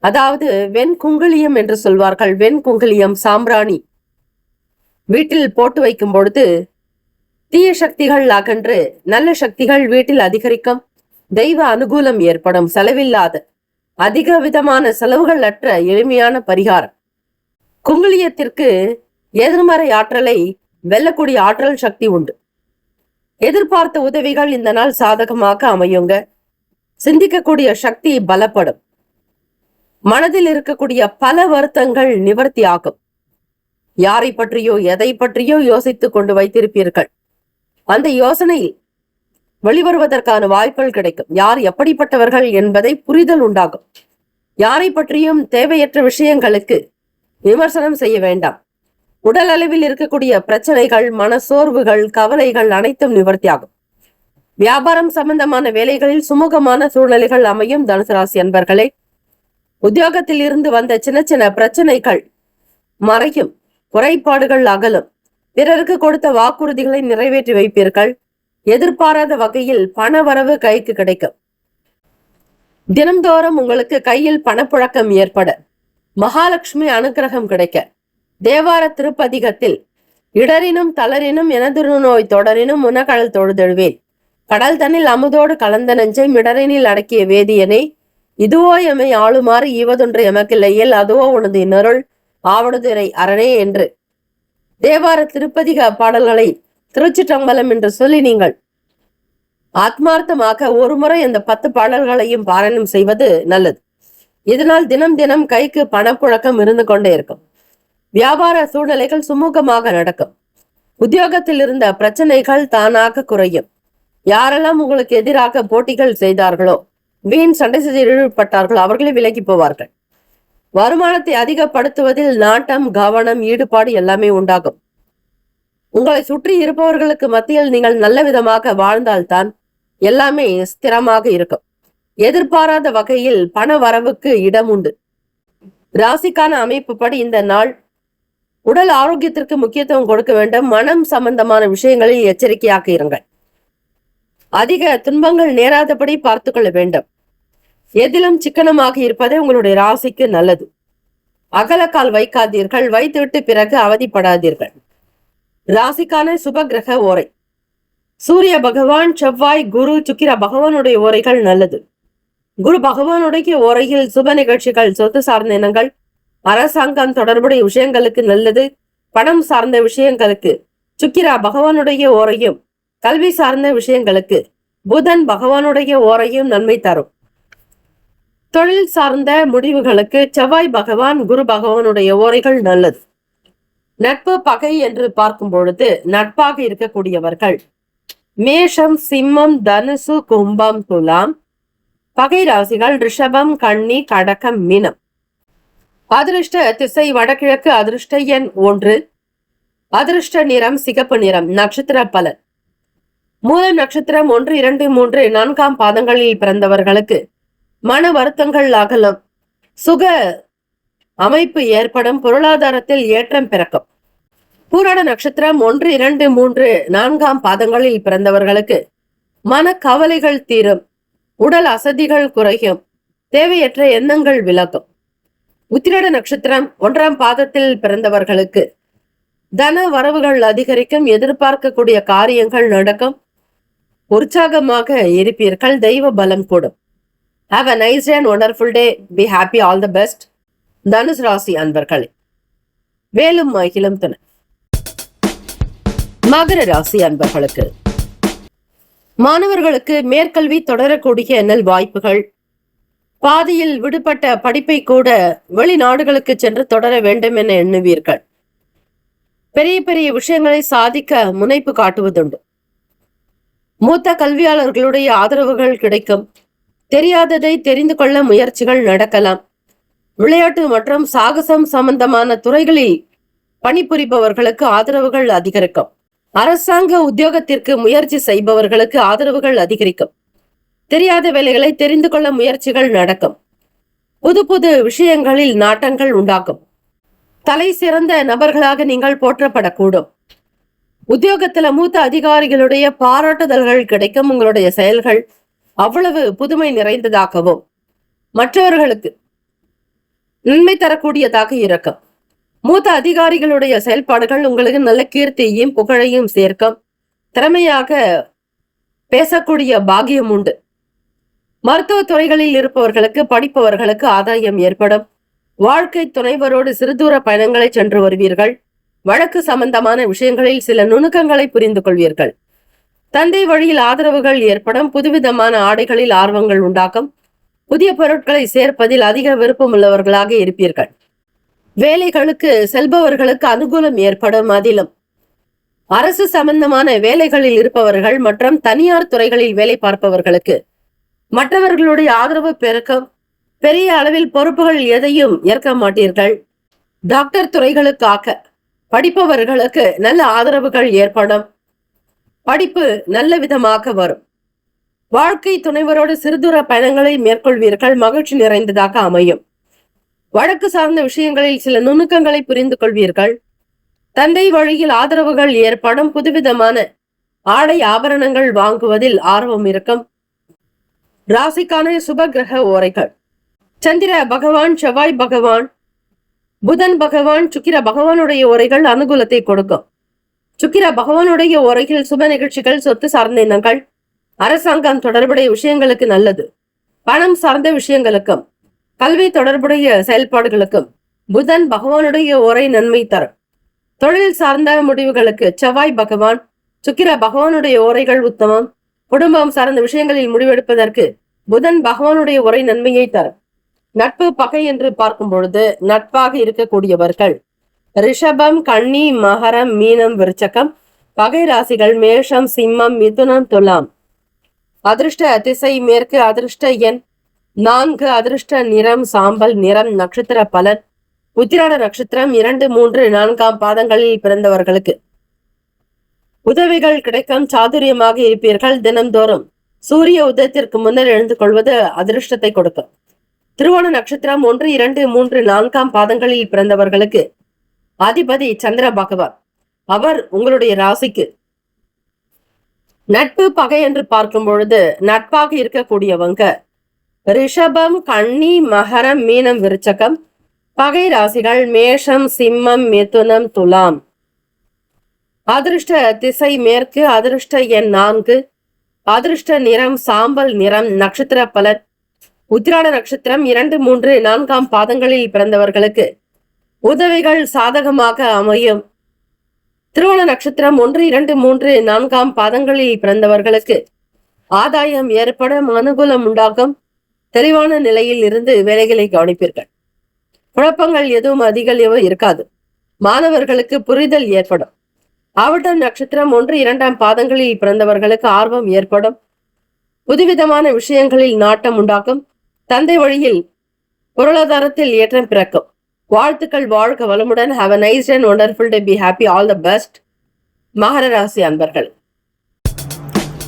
அதாவது வெண்குங்குளியம் என்று சொல்வார்கள். வெண்குங்குளியம், சாம்பிராணி வீட்டில் போட்டு வைக்கும் பொழுது தீய சக்திகள் அகன்று நல்ல சக்திகள் வீட்டில் அதிகரிக்கும். தெய்வ அனுகூலம் ஏற்படும். செலவில்லாத அதிக விதமான செலவுகள் அற்ற எளிமையான பரிகாரம். குங்குளியத்திற்கு எதிர்மறை ஆற்றலை வெல்லக்கூடிய ஆற்றல் சக்தி உண்டு. எதிர்பார்த்த உதவிகள் இந்த நாள் சாதகமாக அமையுங்க. சிந்திக்கக்கூடிய சக்தி பலப்படும். மனதில் இருக்கக்கூடிய பல வருத்தங்கள் நிவர்த்தி ஆகும். யாரை பற்றியோ எதை பற்றியோ யோசித்துக் கொண்டு வைத்திருப்பீர்கள். அந்த யோசனையில் வெளிவருவதற்கான வாய்ப்புகள் கிடைக்கும். யார் எப்படிப்பட்டவர்கள் என்பதை புரிதல் உண்டாகும். யாரை பற்றியும் தேவையற்ற விஷயங்களுக்கு விமர்சனம் செய்ய வேண்டாம். உடல் அளவில் இருக்கக்கூடிய பிரச்சனைகள், மனசோர்வுகள், கவலைகள் அனைத்தும் நிவர்த்தியாகும். வியாபாரம் சம்பந்தமான வேலைகளில் சுமூகமான சூழ்நிலைகள் அமையும். தனுசு ராசி அன்பர்களே, உத்தியோகத்தில் இருந்து வந்த சின்ன சின்ன பிரச்சனைகள் மறையும். குறைபாடுகள் அகலும். பிறருக்கு கொடுத்த வாக்குறுதிகளை நிறைவேற்றி வைப்பீர்கள். எதிர்பாராத வகையில் பண வரவு கைக்கு கிடைக்கும். தினம்தோறும் உங்களுக்கு கையில் பணப்புழக்கம் ஏற்பட மகாலட்சுமி அனுகிரகம் கிடைக்க தேவார திருப்பதிகத்தில் இடரினும் தளரினும் எனது நோய் தொடரினும் முனகடல் தொழுதெழுவேன், கடல் தன்னில் அமுதோடு கலந்த நெஞ்சை மிடரினில் அடக்கிய வேதியனே, இதுவோ எமை ஆளுமாறு ஈவதொன்று எமக்கில்லையில் அதுவோ உனது இன்னொருள் ஆவடுதுரை அரணே என்று தேவார திருப்பதிக பாடல்களை திருச்சிற்றம்பலம் என்று சொல்லி நீங்கள் ஆத்மார்த்தமாக ஒரு முறை அந்த 10 பாடல்களையும் பாராயணம் செய்வது நல்லது. இதனால் தினம் தினம் கைக்கு பணப்புழக்கம் இருந்து கொண்டே இருக்கும். வியாபார சூழ்நிலைகள் சுமூகமாக நடக்கும். உத்தியோகத்தில் இருந்த பிரச்சனைகள் தானாக குறையும். யாரெல்லாம் உங்களுக்கு எதிராக போட்டிகள் செய்தார்களோ, வீண் சண்டை செய்து ஈடுபட்டார்களோ அவர்களே விலகி போவார்கள். வருமானத்தை அதிகப்படுத்துவதில் நாட்டம், கவனம், ஈடுபாடு எல்லாமே உண்டாகும். உங்களை சுற்றி இருப்பவர்களுக்கு மத்தியில் நீங்கள் நல்ல விதமாக வாழ்ந்தால்தான் எல்லாமே ஸ்திரமாக இருக்கும். எதிர்பாராத வகையில் பண வரவுக்கு இடம் உண்டு. ராசிக்கான அமைப்பு படி இந்த நாள் உடல் ஆரோக்கியத்திற்கு முக்கியத்துவம் கொடுக்க வேண்டும். மனம் சம்பந்தமான விஷயங்களில் எச்சரிக்கையாக இருங்கள். அதிக துன்பங்கள் நேராதபடி பார்த்து கொள்ள வேண்டும். எதிலும் சிக்கனமாக இருப்பதே உங்களுடைய ராசிக்கு நல்லது. அகலக்கால் வைக்காதீர்கள். வைத்துவிட்டு பிறகு அவதிப்படாதீர்கள். ராசிக்கான சுப கிரக ஓரை. சூரிய பகவான், செவ்வாய், குரு, சுக்கிர பகவானுடைய ஓரைகள் நல்லது. குரு பகவானுடைய ஓரையில் சுப நிகழ்ச்சிகள், சொத்து சார்ந்த இனங்கள், அரசாங்கம் தொடர்புடைய விஷயங்களுக்கு நல்லது. பணம் சார்ந்த விஷயங்களுக்கு சுக்கிரா பகவானுடைய ஓரையும், கல்வி சார்ந்த விஷயங்களுக்கு புதன் பகவானுடைய ஓரையும் நன்மை தரும். தொழில் சார்ந்த முடிவுகளுக்கு செவ்வாய் பகவான், குரு பகவானுடைய ஓரைகள் நல்லது. நட்பு பகை என்று பார்க்கும் பொழுது நட்பாக இருக்கக்கூடியவர்கள் மேஷம், சிம்மம், தனுசு, கும்பம், துலாம். பகை ராசிகள் ரிஷபம், கன்னி, கடகம், மீனம். அதிர்ஷ்ட திசை வடகிழக்கு. அதிர்ஷ்ட எண் 1. அதிர்ஷ்ட நிறம் சிகப்பு நிறம். நட்சத்திர பலன். மூலம் நட்சத்திரம் 1, 2, 3, 4ஆம் பாதங்களில் பிறந்தவர்களுக்கு மன வருத்தங்கள் அகலும். சுக அமைப்பு ஏற்படும். பொருளாதாரத்தில் ஏற்றம் பிறக்கும். பூராட நட்சத்திரம் 1, 2, 3, 4ஆம் பாதங்களில் பிறந்தவர்களுக்கு மன கவலைகள் தீரும். உடல் அசதிகள் குறையும். தேவையற்ற எண்ணங்கள் விலகும். உத்திராட நட்சத்திரம் 1ஆம் பாதத்தில் பிறந்தவர்களுக்கு தன வரவுகள் அதிகரிக்கும். எதிர்பார்க்கக்கூடிய காரியங்கள் நடக்கும். உற்சாகமாக இருப்பீர்கள். தெய்வ பலம் கூடும். Have a nice day and wonderful day. Be happy. All the best. தனுசு ராசி அன்பர்களே, வேலும் மகிழும் துணை. மகர ராசி அன்பர்களுக்கு மாணவர்களுக்கு மேற்கல்வி தொடரக்கூடிய நல் வாய்ப்புகள். பாதியில் விடுபட்ட படிப்பை கூட வெளிநாடுகளுக்கு சென்று தொடர வேண்டும் என எண்ணுவீர்கள். பெரிய பெரிய விஷயங்களை சாதிக்க முனைப்பு காட்டுவதுண்டு. மூத்த கல்வியாளர்களுடைய ஆதரவுகள் கிடைக்கும். தெரியாததை தெரிந்து கொள்ள முயற்சிகள் நடக்கலாம். விளையாட்டு மற்றும் சாகசம் சம்பந்தமான துறைகளில் பணிபுரிபவர்களுக்கு ஆதரவுகள் அதிகரிக்கும். அரசாங்க உத்தியோகத்திற்கு முயற்சி செய்பவர்களுக்கு ஆதரவுகள் அதிகரிக்கும். தெரியாத வேலைகளை தெரிந்து கொள்ள முயற்சிகள் நடக்கும். புது புது விஷயங்களில் நாட்டங்கள் உண்டாகும். தலை சிறந்த நபர்களாக நீங்கள் போற்றப்படக்கூடும். உத்தியோகத்துல மூத்த அதிகாரிகளுடைய பாராட்டுதல்கள் கிடைக்கும். உங்களுடைய செயல்கள் அவ்வளவு புதுமை நிறைந்ததாகவும் மற்றவர்களுக்கு நன்மை தரக்கூடியதாக இருக்கும். மூத்த அதிகாரிகளுடைய செயல்பாடுகள் உங்களுக்கு நல்ல கீர்த்தியையும் புகழையும் சேர்க்கும். திறமையாக பேசக்கூடிய பாக்கியம் உண்டு. மருத்துவ துறைகளில் இருப்பவர்களுக்கு படிப்பவர்களுக்கு ஆதாயம் ஏற்படும். வாழ்க்கை துணைவரோடு சிறுதூர பயணங்களை சென்று வருவீர்கள். வழக்கு சம்பந்தமான விஷயங்களில் சில நுணுக்கங்களை புரிந்து கொள்வீர்கள். தந்தை வழியில் ஆதரவுகள் ஏற்படும். புதுவிதமான ஆடைகளில் ஆர்வங்கள் உண்டாகும். புதிய பொருட்களை சேர்ப்பதில் அதிக விருப்பம் உள்ளவர்களாக இருப்பீர்கள். வேலைகளுக்கு செல்பவர்களுக்கு அனுகூலம் ஏற்படும். அதிலும் அரசு சம்பந்தமான வேலைகளில் இருப்பவர்கள் மற்றும் தனியார் துறைகளில் வேலை பார்ப்பவர்களுக்கு மற்றவர்களுடைய ஆதரவு பெருக்கும். பெரிய அளவில் பொறுப்புகள் எதையும் ஏற்க மாட்டீர்கள். டாக்டர் துறைகளுக்காக படிப்பவர்களுக்கு நல்ல ஆதரவுகள் ஏற்படும். படிப்பு நல்ல விதமாக வரும். வாழ்க்கை துணைவரோடு சிறுதூர பயணங்களை மேற்கொள்வீர்கள். மகிழ்ச்சி நிறைந்ததாக அமையும். வழக்கு சார்ந்த விஷயங்களில் சில நுணுக்கங்களை புரிந்து கொள்வீர்கள். தந்தை வழியில் ஆதரவுகள் ஏற்படும். புதுவிதமான ஆடை ஆபரணங்கள் வாங்குவதில் ஆர்வம் இருக்கும். ராசிக்கான சுப கிரக ஓரைகள். சந்திர பகவான், செவ்வாய் பகவான், புதன் பகவான், சுக்கிர பகவானுடைய ஓரைகள் அனுகூலத்தை கொடுக்கும். சுக்கிர பகவானுடைய ஓரையில் சுப நிகழ்ச்சிகள், சொத்து சார்ந்த எண்ணங்கள், அரசாங்கம் தொடர்புடைய விஷயங்களுக்கு நல்லது. பணம் சார்ந்த விஷயங்களுக்கும் கல்வி தொடர்புடைய செயல்பாடுகளுக்கும் புதன் பகவானுடைய ஓரை நன்மை தரும். தொழில் சார்ந்த முடிவுகளுக்கு செவ்வாய் பகவான், சுக்கிர பகவானுடைய ஓரைகள் உத்தமம். குடும்பம் சார்ந்த விஷயங்களில் முடிவெடுப்பதற்கு புதன் பகவானுடைய உரை நன்மையை தரும். நட்பு பகை என்று பார்க்கும் பொழுது நட்பாக இருக்கக்கூடியவர்கள் ரிஷபம், கன்னி, மகரம், மீனம், விருச்சகம். பகை ராசிகள் மேஷம், சிம்மம், மிதுனம், துலாம். அதிர்ஷ்ட திசை மேற்கு. அதிர்ஷ்ட எண் 4. அதிர்ஷ்ட நிறம் சாம்பல் நிறம். நட்சத்திர பலன். உத்திராட நட்சத்திரம் 2, 3, 4ஆம் பாதங்களில் பிறந்தவர்களுக்கு உதவிகள் கிடைக்கும். சாதுரியமாக இருப்பீர்கள். தினம்தோறும் சூரிய உதயத்திற்கு முன்னர் எழுந்து கொள்வது அதிர்ஷ்டத்தை கொடுக்கும். திருவோண நட்சத்திரம் 1, 2, 3, 4ஆம் பாதங்களில் பிறந்தவர்களுக்கு அதிபதி சந்திர பகவான். அவர் உங்களுடைய ராசிக்கு நட்பு பகை என்று பார்க்கும் பொழுது நட்பாக இருக்கக்கூடியவங்க ரிஷபம், கன்னி, மகரம், மீனம், விருச்சகம். பகை ராசிகள் மேஷம், சிம்மம், மிதுனம், துலாம். அதிர்ஷ்ட திசை மேற்கு. அதிர்ஷ்ட எண் 4. அதிர்ஷ்ட நிறம் சாம்பல் நிறம். நட்சத்திர பலன். உத்திராட நட்சத்திரம் 2, 3, 4ஆம் பாதங்களில் பிறந்தவர்களுக்கு உதவிகள் சாதகமாக அமையும். திருவோண நட்சத்திரம் 1, 2, 3, 4ஆம் பாதங்களில் பிறந்தவர்களுக்கு ஆதாயம் ஏற்படும். அனுகூலம் உண்டாகும். தெளிவான நிலையில் இருந்து வேலைகளை கவனிப்பீர்கள். குழப்பங்கள் எதுவும் அதிகளவு இருக்காது. மாணவர்களுக்கு புரிதல் ஏற்படும். ஆவட்டம் நட்சத்திரம் 1, 2ஆம் பாதங்களில் பிறந்தவர்களுக்கு ஆர்வம் ஏற்படும். புதுவிதமான விஷயங்களில் நாட்டம் உண்டாக்கும். தந்தை வழியில் பொருளாதாரத்தில் ஏற்றம் பிறக்கும். வாழ்த்துக்கள். வாழ்க வளமுடன். Have a nice and wonderful day. Be happy. All the best. மகர ராசி அன்பர்கள்.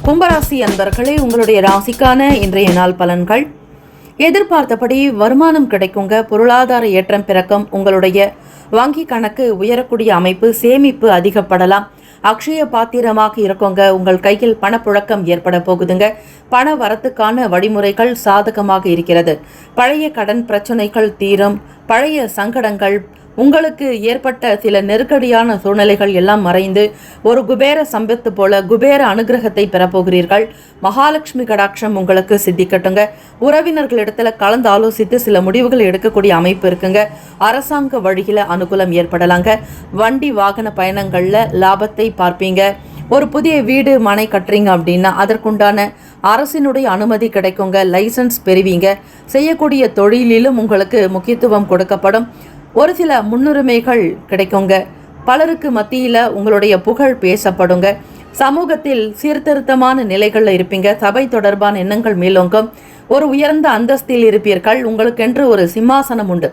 கும்பராசி அன்பர்களே, உங்களுடைய ராசிக்கான இன்றைய நாள் பலன்கள். எதிர்பார்த்தபடி வருமானம் கிடைக்குங்க. பொருளாதார ஏற்றம் பிறக்கும். உங்களுடைய வங்கி கணக்கு உயரக்கூடிய அமைப்பு. சேமிப்பு அதிகப்படலாம். அக்ஷய பாத்திரமாக இருக்கோங்க. உங்கள் கையில் பணப்புழக்கம் ஏற்பட போகுதுங்க. பண வரத்துக்கான வழிமுறைகள் சாதகமாக இருக்கிறது. பழைய கடன் பிரச்சனைகள் தீரும். பழைய சங்கடங்கள் உங்களுக்கு ஏற்பட்ட சில நெருக்கடியான சூழ்நிலைகள் எல்லாம் மறைந்து ஒரு குபேர சம்பத்து போல குபேர அனுகிரகத்தை பெறப்போகிறீர்கள். மகாலட்சுமி கடாட்சம் உங்களுக்கு சித்திக்கட்டுங்க. உறவினர்களிடத்துல கலந்து ஆலோசித்து சில முடிவுகள் எடுக்கக்கூடிய அமைப்பு இருக்குங்க. அரசாங்க வழியில அனுகூலம் ஏற்படலாங்க. வண்டி வாகன பயணங்கள்ல லாபத்தை பார்ப்பீங்க. ஒரு புதிய வீடு மனை கட்டுறீங்க அப்படின்னா அதற்குண்டான அரசினுடைய அனுமதி கிடைக்குங்க. லைசன்ஸ் பெறுவீங்க. செய்யக்கூடிய தொழிலிலும் உங்களுக்கு முக்கியத்துவம் கொடுக்கப்படும். ஒரு சில முன்னுரிமைகள் கிடைக்குங்க. பலருக்கு மத்தியில் உங்களுடைய புகழ் பேசப்படுங்க. சமூகத்தில் சீர்திருத்தமான நிலைகளில் இருப்பீங்க. சபை தொடர்பான எண்ணங்கள் மேலோங்கும். ஒரு உயர்ந்த அந்தஸ்தில் இருப்பீர்கள். உங்களுக்கென்று ஒரு சிம்மாசனம் உண்டு.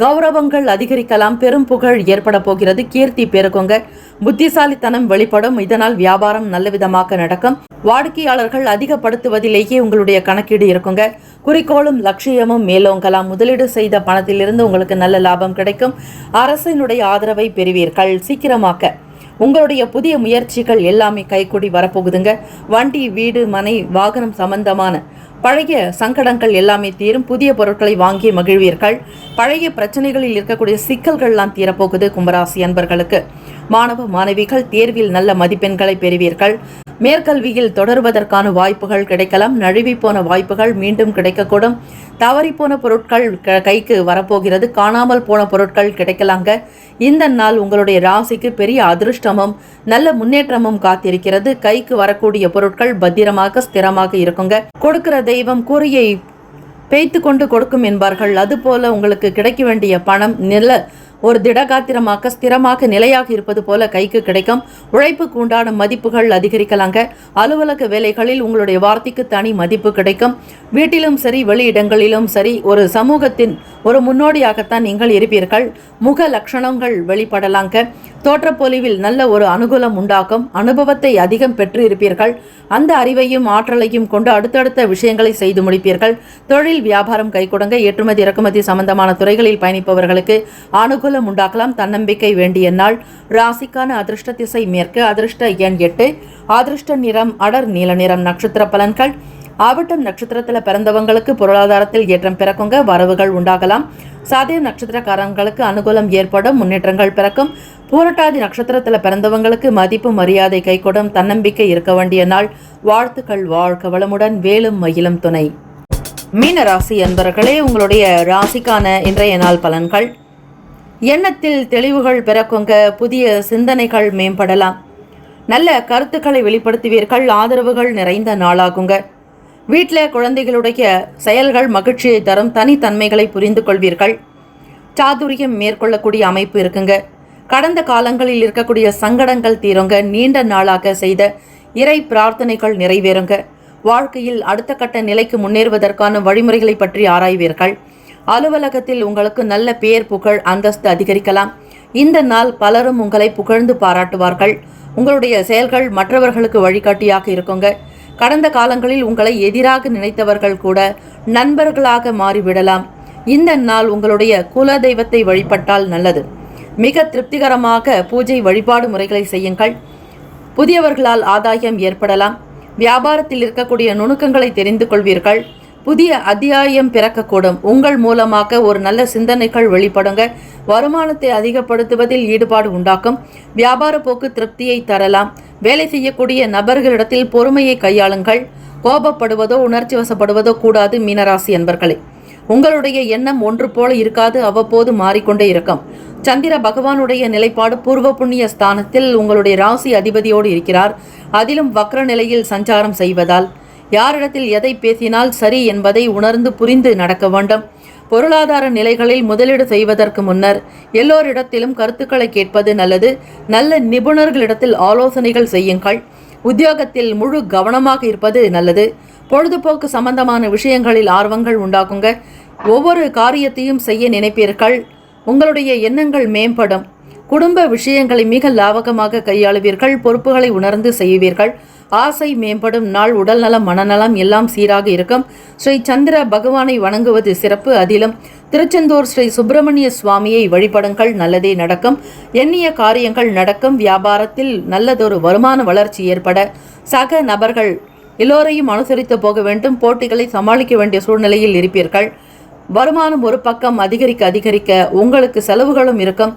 கௌரவங்கள் அதிகரிக்கலாம். பெரும் புகழ் ஏற்பட போகிறது. கீர்த்தி பெருக்குங்க. புத்திசாலித்தனம் வெளிப்படும். இதனால் வியாபாரம் நல்ல விதமாக நடக்கும். வாடிக்கையாளர்கள் அதிகப்படுத்துவதிலேயே உங்களுடைய கணக்கீடு இருக்குங்க. குறிக்கோளும் லட்சியமும் மேலோங்கலாம். முதலீடு செய்த பணத்திலிருந்து உங்களுக்கு நல்ல லாபம் கிடைக்கும். அரசினுடைய ஆதரவை பெறுவீர்கள். சீக்கிரமாக்க உங்களுடைய புதிய முயற்சிகள் எல்லாமே கைகூடி வரப்போகுதுங்க. வண்டி, வீடு, மனை, வாகனம் சம்பந்தமான பழைய சங்கடங்கள் எல்லாமே தீரும். புதிய பொருட்களை வாங்கி மகிழ்வீர்கள். பழைய பிரச்சனைகளில் இருக்கக்கூடிய சிக்கல்கள்லாம் தீரப்போகுது. கும்பராசி அன்பர்களுக்கு மாணவ மாணவிகள் தேர்வில் நல்ல மதிப்பெண்களை பெறுவீர்கள். மேற்கல்வியில் தொடர்வதற்கான வாய்ப்புகள் கிடைக்கலாம். நழுவி போன வாய்ப்புகள் மீண்டும் கிடைக்கக்கூடும். தவறிப்போன பொருட்கள் கைக்கு வரப்போகிறது. காணாமல் போன பொருட்கள் கிடைக்கலாங்க. இந்த நாள் உங்களுடைய ராசிக்கு பெரிய அதிர்ஷ்டமும் நல்ல முன்னேற்றமும் காத்திருக்கிறது. கைக்கு வரக்கூடிய பொருட்கள் பத்திரமாக ஸ்திரமாக இருக்குங்க. கொடுக்கிற தெய்வம் கூறியை பேய்த்து கொண்டு கொடுக்கும் என்பார்கள். அதுபோல உங்களுக்கு கிடைக்க வேண்டிய பணம் ஒரு திடகாத்திரமாக ஸ்திரமாக நிலையாக இருப்பது போல கைக்கு கிடைக்கும். உழைப்புக்கு உண்டான மதிப்புகள் அதிகரிக்கலாங்க. அலுவலக வேலைகளில் உங்களுடைய வார்த்தைக்கு தனி மதிப்பு கிடைக்கும். வீட்டிலும் சரி வெளியிடங்களிலும் சரி ஒரு சமூகத்தின் ஒரு முன்னோடியாகத்தான் நீங்கள் இருப்பீர்கள். முக லட்சணங்கள் வெளிப்படலாங்க. தோற்றப்பொலிவில் நல்ல ஒரு அனுகூலம் உண்டாகும். அனுபவத்தை அதிகம் பெற்று இருப்பீர்கள். அந்த அறிவையும் ஆற்றலையும் கொண்டு அடுத்தடுத்த விஷயங்களை செய்து முடிப்பீர்கள். தொழில் வியாபாரம் கைகொடுங்க. ஏற்றுமதி இறக்குமதி சம்பந்தமான துறைகளில் பயணிப்பவர்களுக்கு அனுகூலம் உண்டாகலாம். தன்னம்பிக்கை வேண்டிய நாள். ராசிக்கான அதிர்ஷ்ட திசை மேற்கு. அதிர்ஷ்ட எண் 8. அதிர்ஷ்ட நிறம் அடர் நீல நிறம். நட்சத்திர பலன்கள். ஆவட்டம் நட்சத்திரத்தில் பிறந்தவங்களுக்கு பொருளாதாரத்தில் ஏற்றம் பிறக்குங்க. வரவுகள் உண்டாகலாம். சாதயம் நட்சத்திரக்காரங்களுக்கு அனுகூலம் ஏற்படும். முன்னேற்றங்கள் பிறக்கும். பூரட்டாதி நட்சத்திரத்தில் பிறந்தவங்களுக்கு மதிப்பு மரியாதை கைகொடும். தன்னம்பிக்கை இருக்க வேண்டிய நாள். வாழ்த்துக்கள். வாழ்க வளமுடன். வேலும் மயிலும் துணை. மீன ராசி என்பவர்களே, உங்களுடைய ராசிக்கான இன்றைய நாள் பலன்கள். எண்ணத்தில் தெளிவுகள் பிறக்குங்க. புதிய சிந்தனைகள் மேம்படலாம். நல்ல கருத்துக்களை வெளிப்படுத்துவீர்கள். ஆதரவுகள் நிறைந்த நாளாகுங்க. வீட்டில் குழந்தைகளுடைய செயல்கள் மகிழ்ச்சியை தரும். தனித்தன்மைகளை புரிந்து கொள்வீர்கள். சாதுரியம் மேற்கொள்ளக்கூடிய அமைப்பு இருக்குங்க. கடந்த காலங்களில் இருக்கக்கூடிய சங்கடங்கள் தீருங்க. நீண்ட நாளாக செய்த இறை பிரார்த்தனைகள் நிறைவேறுங்க. வாழ்க்கையில் அடுத்த கட்ட நிலைக்கு முன்னேறுவதற்கான வழிமுறைகளை பற்றி ஆராய்வீர்கள். அலுவலகத்தில் உங்களுக்கு நல்ல பேர் புகழ் அந்தஸ்து அதிகரிக்கலாம். இந்த நாள் பலரும் உங்களை புகழ்ந்து பாராட்டுவார்கள். உங்களுடைய செயல்கள் மற்றவர்களுக்கு வழிகாட்டியாக இருக்குங்க. கடந்த காலங்களில் உங்களை எதிராக நினைத்தவர்கள் கூட நண்பர்களாக மாறிவிடலாம். இந்த நாள் உங்களுடைய குல தெய்வத்தை வழிபட்டால் நல்லது. மிக திருப்திகரமாக பூஜை வழிபாடு முறைகளை செய்யுங்கள். புதியவர்களால் ஆதாயம் ஏற்படலாம். வியாபாரத்தில் இருக்கக்கூடிய நுணுக்கங்களை தெரிந்து கொள்வீர்கள். புதிய அத்தியாயம் பிறக்கக்கூடும். உங்கள் மூலமாக ஒரு நல்ல சிந்தனைகள் வெளிப்படுங்க. வருமானத்தை அதிகப்படுத்துவதில் ஈடுபாடு உண்டாக்கும். வியாபார போக்கு திருப்தியை தரலாம். வேலை செய்யக்கூடிய நபர்களிடத்தில் பொறுமையை கையாளுங்கள். கோபப்படுவதோ உணர்ச்சி வசப்படுவதோ கூடாது. மீனராசி என்பர்களே, உங்களுடைய எண்ணம் ஒன்று போல இருக்காது. அவ்வப்போது மாறிக்கொண்டே இருக்கும். சந்திர பகவானுடைய நிலைப்பாடு பூர்வ புண்ணிய ஸ்தானத்தில் உங்களுடைய ராசி அதிபதியோடு இருக்கிறார். அதிலும் வக்ர நிலையில் சஞ்சாரம் செய்வதால் யாரிடத்தில் எதை பேசினால் சரி என்பதை உணர்ந்து புரிந்து நடக்க வேண்டும். பொருளாதார நிலைகளில் முதலீடு செய்வதற்கு முன்னர் எல்லோரிடத்திலும் கருத்துக்களை கேட்பது நல்லது. நல்ல நிபுணர்களிடத்தில் ஆலோசனைகள் செய்யுங்கள். உத்தியோகத்தில் முழு கவனமாக இருப்பது நல்லது. பொழுதுபோக்கு சம்பந்தமான விஷயங்களில் ஆர்வங்கள் உண்டாகுங்க. ஒவ்வொரு காரியத்தையும் செய்ய நினைப்பீர்கள். உங்களுடைய எண்ணங்கள் மேம்படும். குடும்ப விஷயங்களை மிக லாவகமாக கையாளுவீர்கள். பொறுப்புகளை உணர்ந்து செய்வீர்கள். ஆசை மேம்படும் நாள். உடல் நலம் மனநலம் எல்லாம் சீராக இருக்கும். ஸ்ரீ சந்திர பகவானை வணங்குவது சிறப்பு. அதிலும் திருச்செந்தூர் ஸ்ரீ சுப்பிரமணிய சுவாமியை வழிபடுங்கள். நல்லதே நடக்கும். எண்ணிய காரியங்கள் நடக்கும். வியாபாரத்தில் நல்லதொரு வருமான வளர்ச்சி ஏற்பட சக நபர்கள் எல்லோரையும் அனுசரித்து போக வேண்டும். போட்டிகளை சமாளிக்க வேண்டிய சூழ்நிலையில் இருப்பீர்கள். வருமானம் ஒரு பக்கம் அதிகரிக்க உங்களுக்கு செலவுகளும் இருக்கும்.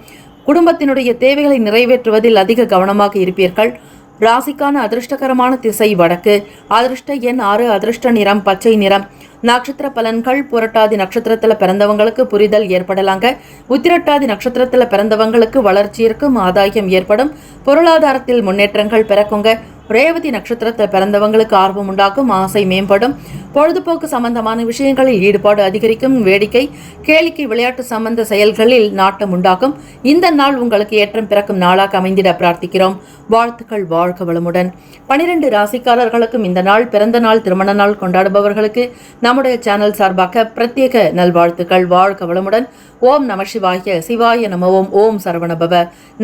குடும்பத்தினுடைய தேவைகளை நிறைவேற்றுவதில் அதிக கவனமாக இருப்பீர்கள். ராசிக்கான அதிர்ஷ்டகரமான திசை வடக்கு. அதிர்ஷ்ட எண் 6. அதிர்ஷ்ட நிறம் பச்சை நிறம். நட்சத்திர பலன்கள்: புரட்டாதி நட்சத்திரத்துல பிறந்தவங்களுக்கு புரிதல் ஏற்படலாங்க. உத்திரட்டாதி நட்சத்திரத்துல பிறந்தவங்களுக்கு வளர்ச்சி இருக்கும், ஆதாயம் ஏற்படும், பொருளாதாரத்தில் முன்னேற்றங்கள் பிறக்குங்க. ரேவதி நட்சத்திரத்தை பிறந்தவங்களுக்கு ஆர்வம் உண்டாக்கும், ஆசை மேம்படும், பொழுதுபோக்கு சம்பந்தமான விஷயங்களில் ஈடுபாடு அதிகரிக்கும், வேடிக்கை கேளிக்கை விளையாட்டு சம்பந்த செயல்களில் நாட்டம் உண்டாகும். இந்த நாள் உங்களுக்கு ஏற்றம் பிறக்கும் நாளாக அமைந்திட பிரார்த்திக்கிறோம். வாழ்த்துக்கள். வாழ்க வளமுடன். 12 ராசிக்காரர்களுக்கும் இந்த நாள் பிறந்த நாள், திருமண நாள் கொண்டாடுபவர்களுக்கு நம்முடைய சேனல் சார்பாக பிரத்யேக நல்வாழ்த்துக்கள். வாழ்க வளமுடன். ஓம் நம சிவாய. சிவாய நம. ஓம். ஓம் சரவணபவ.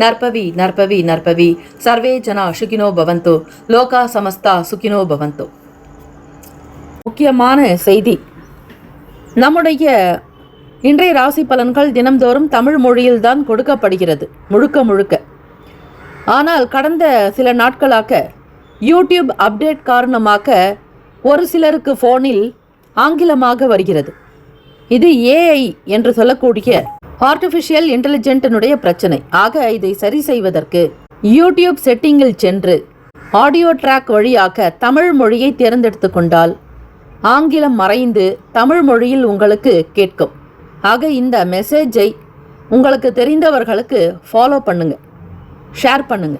நற்பவி நற்பவி நற்பவி. சர்வே ஜனா சுகினோ பவந்து. லோகா சமஸ்தா சுகினோ பவந்து. முக்கியமான செய்தி: நம்முடைய இன்றைய ராசி பலன்கள் தினம்தோறும் தமிழ் மொழியில்தான் கொடுக்கப்படுகிறது முழுக்க. ஆனால் கடந்த சில நாட்களாக யூடியூப் அப்டேட் காரணமாக ஒரு சிலருக்கு ஃபோனில் ஆங்கிலமாக வருகிறது. இது ஏஐ என்று சொல்லக்கூடிய ஆர்டிஃபிஷியல் இன்டெலிஜென்ட்டினுடைய பிரச்சனை. ஆக இதை சரி செய்வதற்கு யூடியூப் செட்டிங்கில் சென்று ஆடியோ ட்ராக் வழியாக தமிழ் மொழியை தேர்ந்தெடுத்து கொண்டால் ஆங்கிலம் மறைந்து தமிழ் மொழியில் உங்களுக்கு கேட்கும். ஆக இந்த மெசேஜை உங்களுக்கு தெரிந்தவர்களுக்கு ஃபாலோ பண்ணுங்க, ஷேர் பண்ணுங்க.